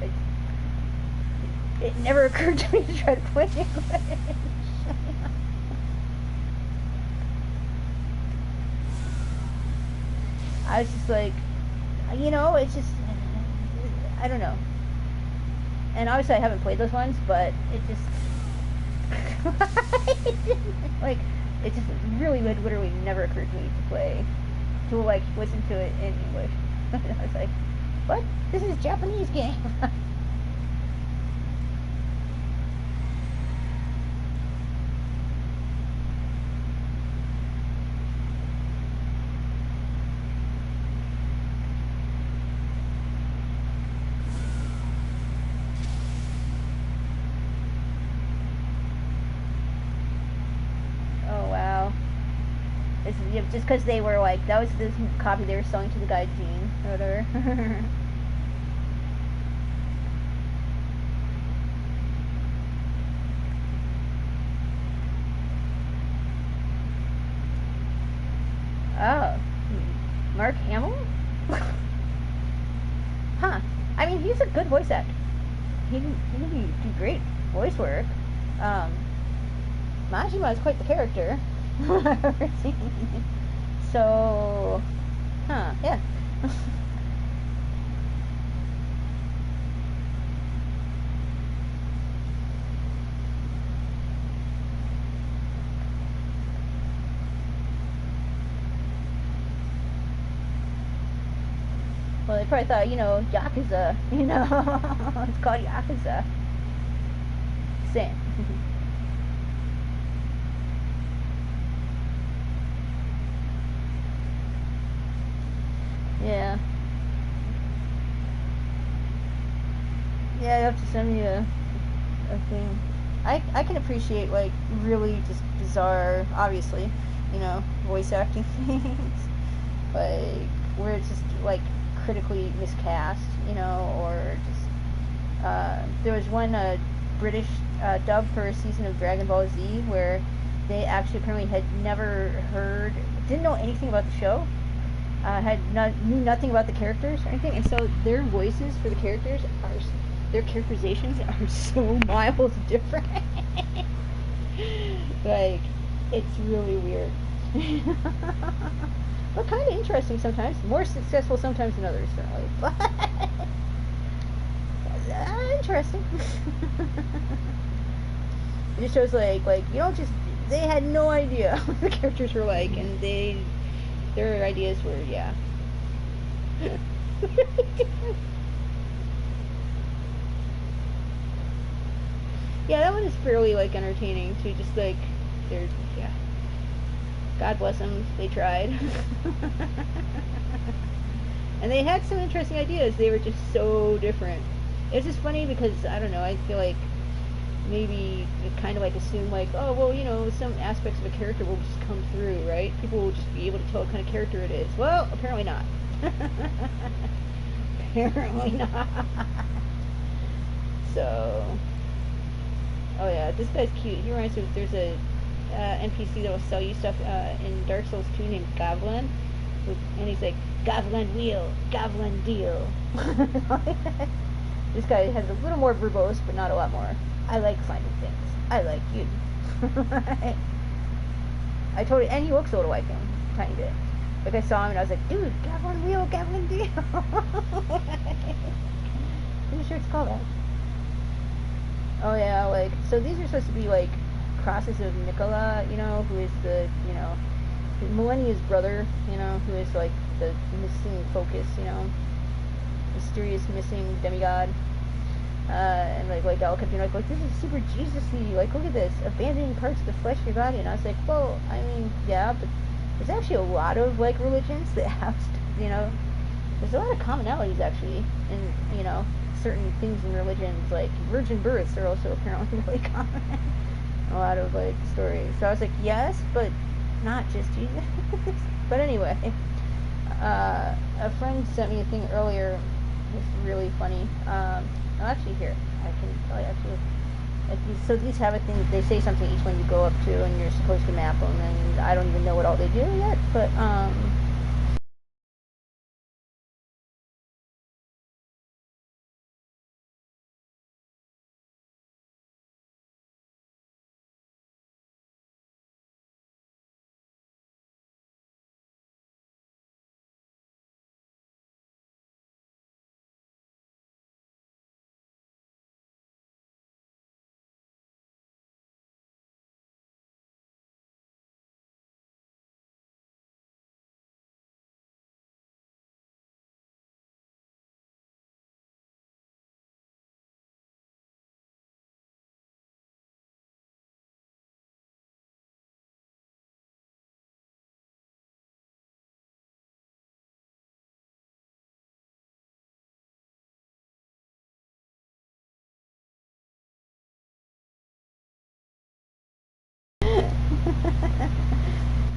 [SPEAKER 1] it never occurred to me to try to play English. I was just like, you know, it's just, I don't know. And obviously I haven't played those ones, but it just, like, it just really would literally never occurred to me to like, listen to it in English. I was like, what? This is a Japanese game. It's, yeah, just because they were like, that was this copy they were selling to the guy Gene or whatever. Oh, Mark Hamill? Huh. I mean, he's a good voice actor. He can do great voice work. Um, Majima is quite the character. I've ever seen. So, yeah. Well, they probably thought, Yakuza, it's called Yakuza. Same. Yeah. Yeah, you have to send me a thing. I can appreciate, like, really just bizarre, obviously, voice acting things. Like, where it's just, like, critically miscast, or just, there was one British dub for a season of Dragon Ball Z where they actually apparently had never heard, didn't know anything about the show, knew nothing about the characters or anything, and so their voices for the characters their characterizations are so miles different. Like, it's really weird. But kind of interesting sometimes. More successful sometimes than others, certainly. But interesting. It just shows like you don't just, they had no idea what the characters were like, and their ideas were, yeah. Yeah, that one is fairly, like, entertaining too. Just like, they're, yeah. God bless them, they tried. And they had some interesting ideas. They were just so different. It's just funny because, I don't know, I feel like maybe it kind of like assume like, oh, well, some aspects of a character will just come through, right? People will just be able to tell what kind of character it is. Well, apparently not. Apparently not. So, oh yeah, this guy's cute. He reminds me of, there's a NPC that will sell you stuff in Dark Souls 2 named Goblin, and he's like, Goblin wheel, Goblin deal. This guy has a little more verbose, but not a lot more. I like finding things. I like you. I totally, and he looks a little like him, tiny bit. Like, I saw him and I was like, dude, Goblin wheel, Goblin deal. Pretty sure it's called that. Oh yeah, like, so these are supposed to be like crosses of Nicola, who is the, Millennia's brother, who is like the missing focus, mysterious missing demigod. And like all kept being like, this is super Jesus-y, like, look at this, abandoning parts of the flesh of your body. And I was like, well, I mean, yeah, but there's actually a lot of, like, religions that have, there's a lot of commonalities actually in, certain things in religions, like virgin births are also apparently really common. A lot of, like, stories. So I was like, yes, but not just Jesus. But anyway, a friend sent me a thing earlier. It's really funny. Actually, here, I can tell you actually. So these have a thing, they say something each one you go up to, and you're supposed to map them, and I don't even know what all they do yet, but,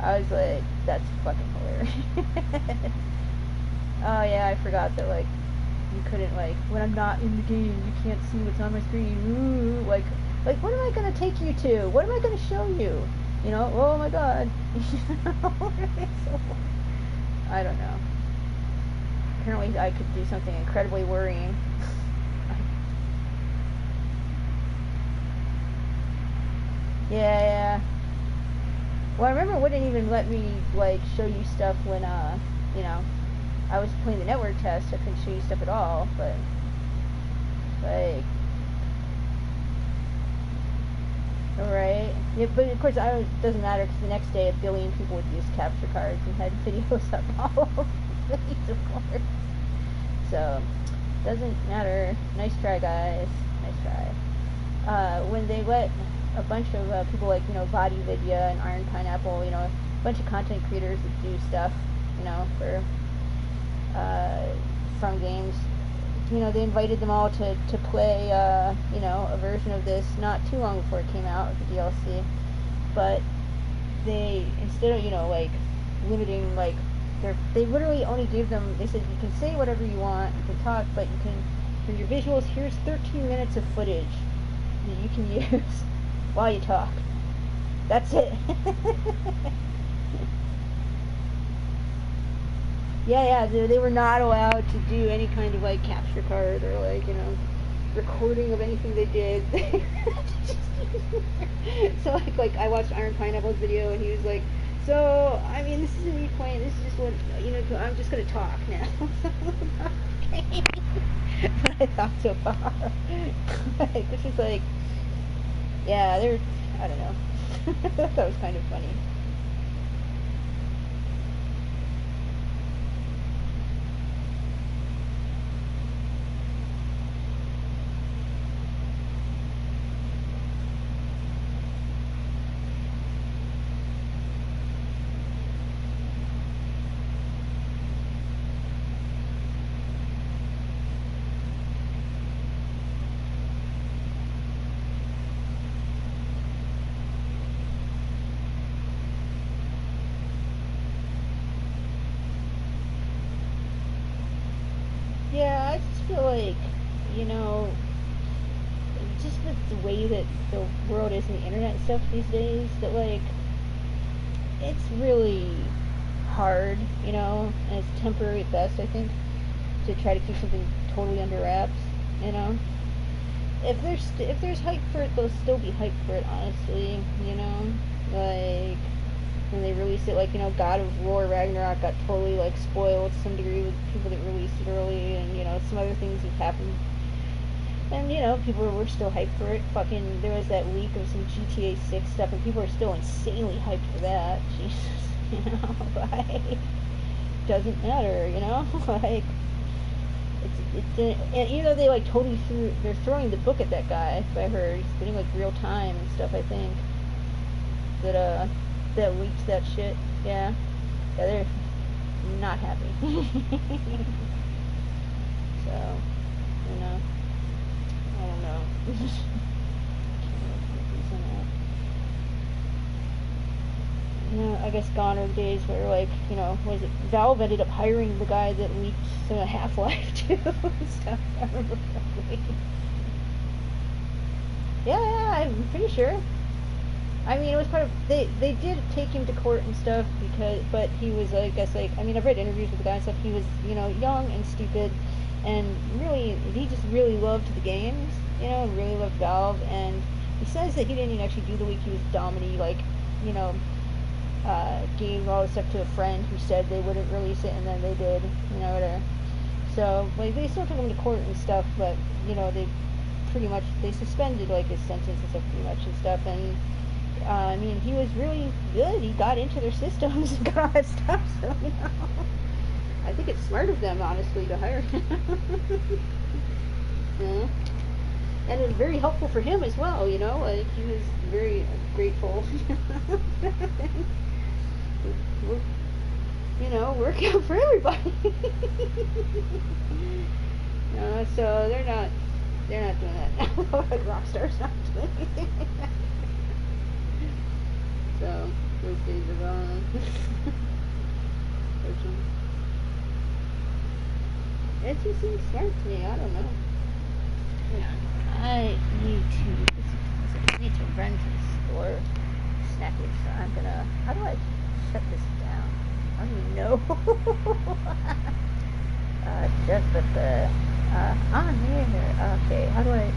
[SPEAKER 1] I was like, that's fucking hilarious. Oh yeah, I forgot that, like, you couldn't, like, when I'm not in the game, you can't see what's on my screen. Ooh, like, what am I gonna take you to? What am I gonna show you? You know, oh my god. So, I don't know. Apparently I could do something incredibly worrying. Yeah. Well, I remember it wouldn't even let me, like, show you stuff when, you know, I was playing the network test. I couldn't show you stuff at all, but, like, alright. Yeah, but of course, it doesn't matter, because the next day 1 billion people would use capture cards and had videos up all over the place, of course. So, doesn't matter. Nice try, guys. Nice try. When they let a bunch of people like, you know, Body Vidya and Iron Pineapple, you know, a bunch of content creators that do stuff, you know, for from games, you know, they invited them all to play, you know, a version of this not too long before it came out, the DLC, but they, instead of, you know, like, limiting, like, they literally only gave them, they said, you can say whatever you want, you can talk, but you can, for your visuals, here's 13 minutes of footage that you can use while you talk. That's it. Yeah, they were not allowed to do any kind of, like, capture card or, like, you know, recording of anything they did. So, like, I watched Iron Pineapple's video, and he was like, so, I mean, this isn't me playing, this is just what, you know, I'm just gonna talk now. Okay. But I thought so far. Like, this is like, yeah, I don't know. I thought that was kind of funny. Yeah, I just feel like, you know, just with the way that the world is and the internet and stuff these days, that, like, it's really hard, you know, and it's temporary at best, I think, to try to keep something totally under wraps, you know. If there's hype for it, there'll still be hype for it, honestly, you know. Like, when they released it, like, you know, God of War Ragnarok got totally, like, spoiled to some degree with people that released it early, and, you know, some other things have happened. And, you know, people were still hyped for it. Fucking, there was that leak of some GTA 6 stuff, and people are still insanely hyped for that. Jesus, you know, like, doesn't matter, you know, like, and even though they, like, totally they're throwing the book at that guy, if I heard, he's getting, like, real time and stuff, I think, that leaked that shit, yeah, they're not happy. So, you know, I don't know. You know, I guess gone are the days where, like, you know, Valve ended up hiring the guy that leaked some of Half-Life too and stuff. I remember correctly. Yeah, I'm pretty sure. I mean, it was part of, they did take him to court and stuff, but he was, I guess, like, I mean, I've read interviews with the guy and stuff, he was, you know, young and stupid, and really, he just really loved the games, you know, really loved Valve, and he says that he didn't even actually do the leak, he was Domini, like, you know, gave all this stuff to a friend who said they wouldn't release it, and then they did, you know, whatever. So, like, they still took him to court and stuff, but, you know, they suspended, like, his sentence and stuff pretty much and stuff, and, I mean, he was really good, he got into their systems and got all that stuff, so, you know, I think it's smart of them, honestly, to hire him. Yeah. And it was very helpful for him as well, you know, like, he was very grateful. You know, work out for everybody. So they're not doing that now. Like, Rockstar's not doing anything like that. So those days are gone.
[SPEAKER 2] It just seems smart to me. I don't know.
[SPEAKER 1] I need to run to the store snackage, so I'm gonna. How do I shut this down? I don't even know. Just put the on there. Okay, how do I?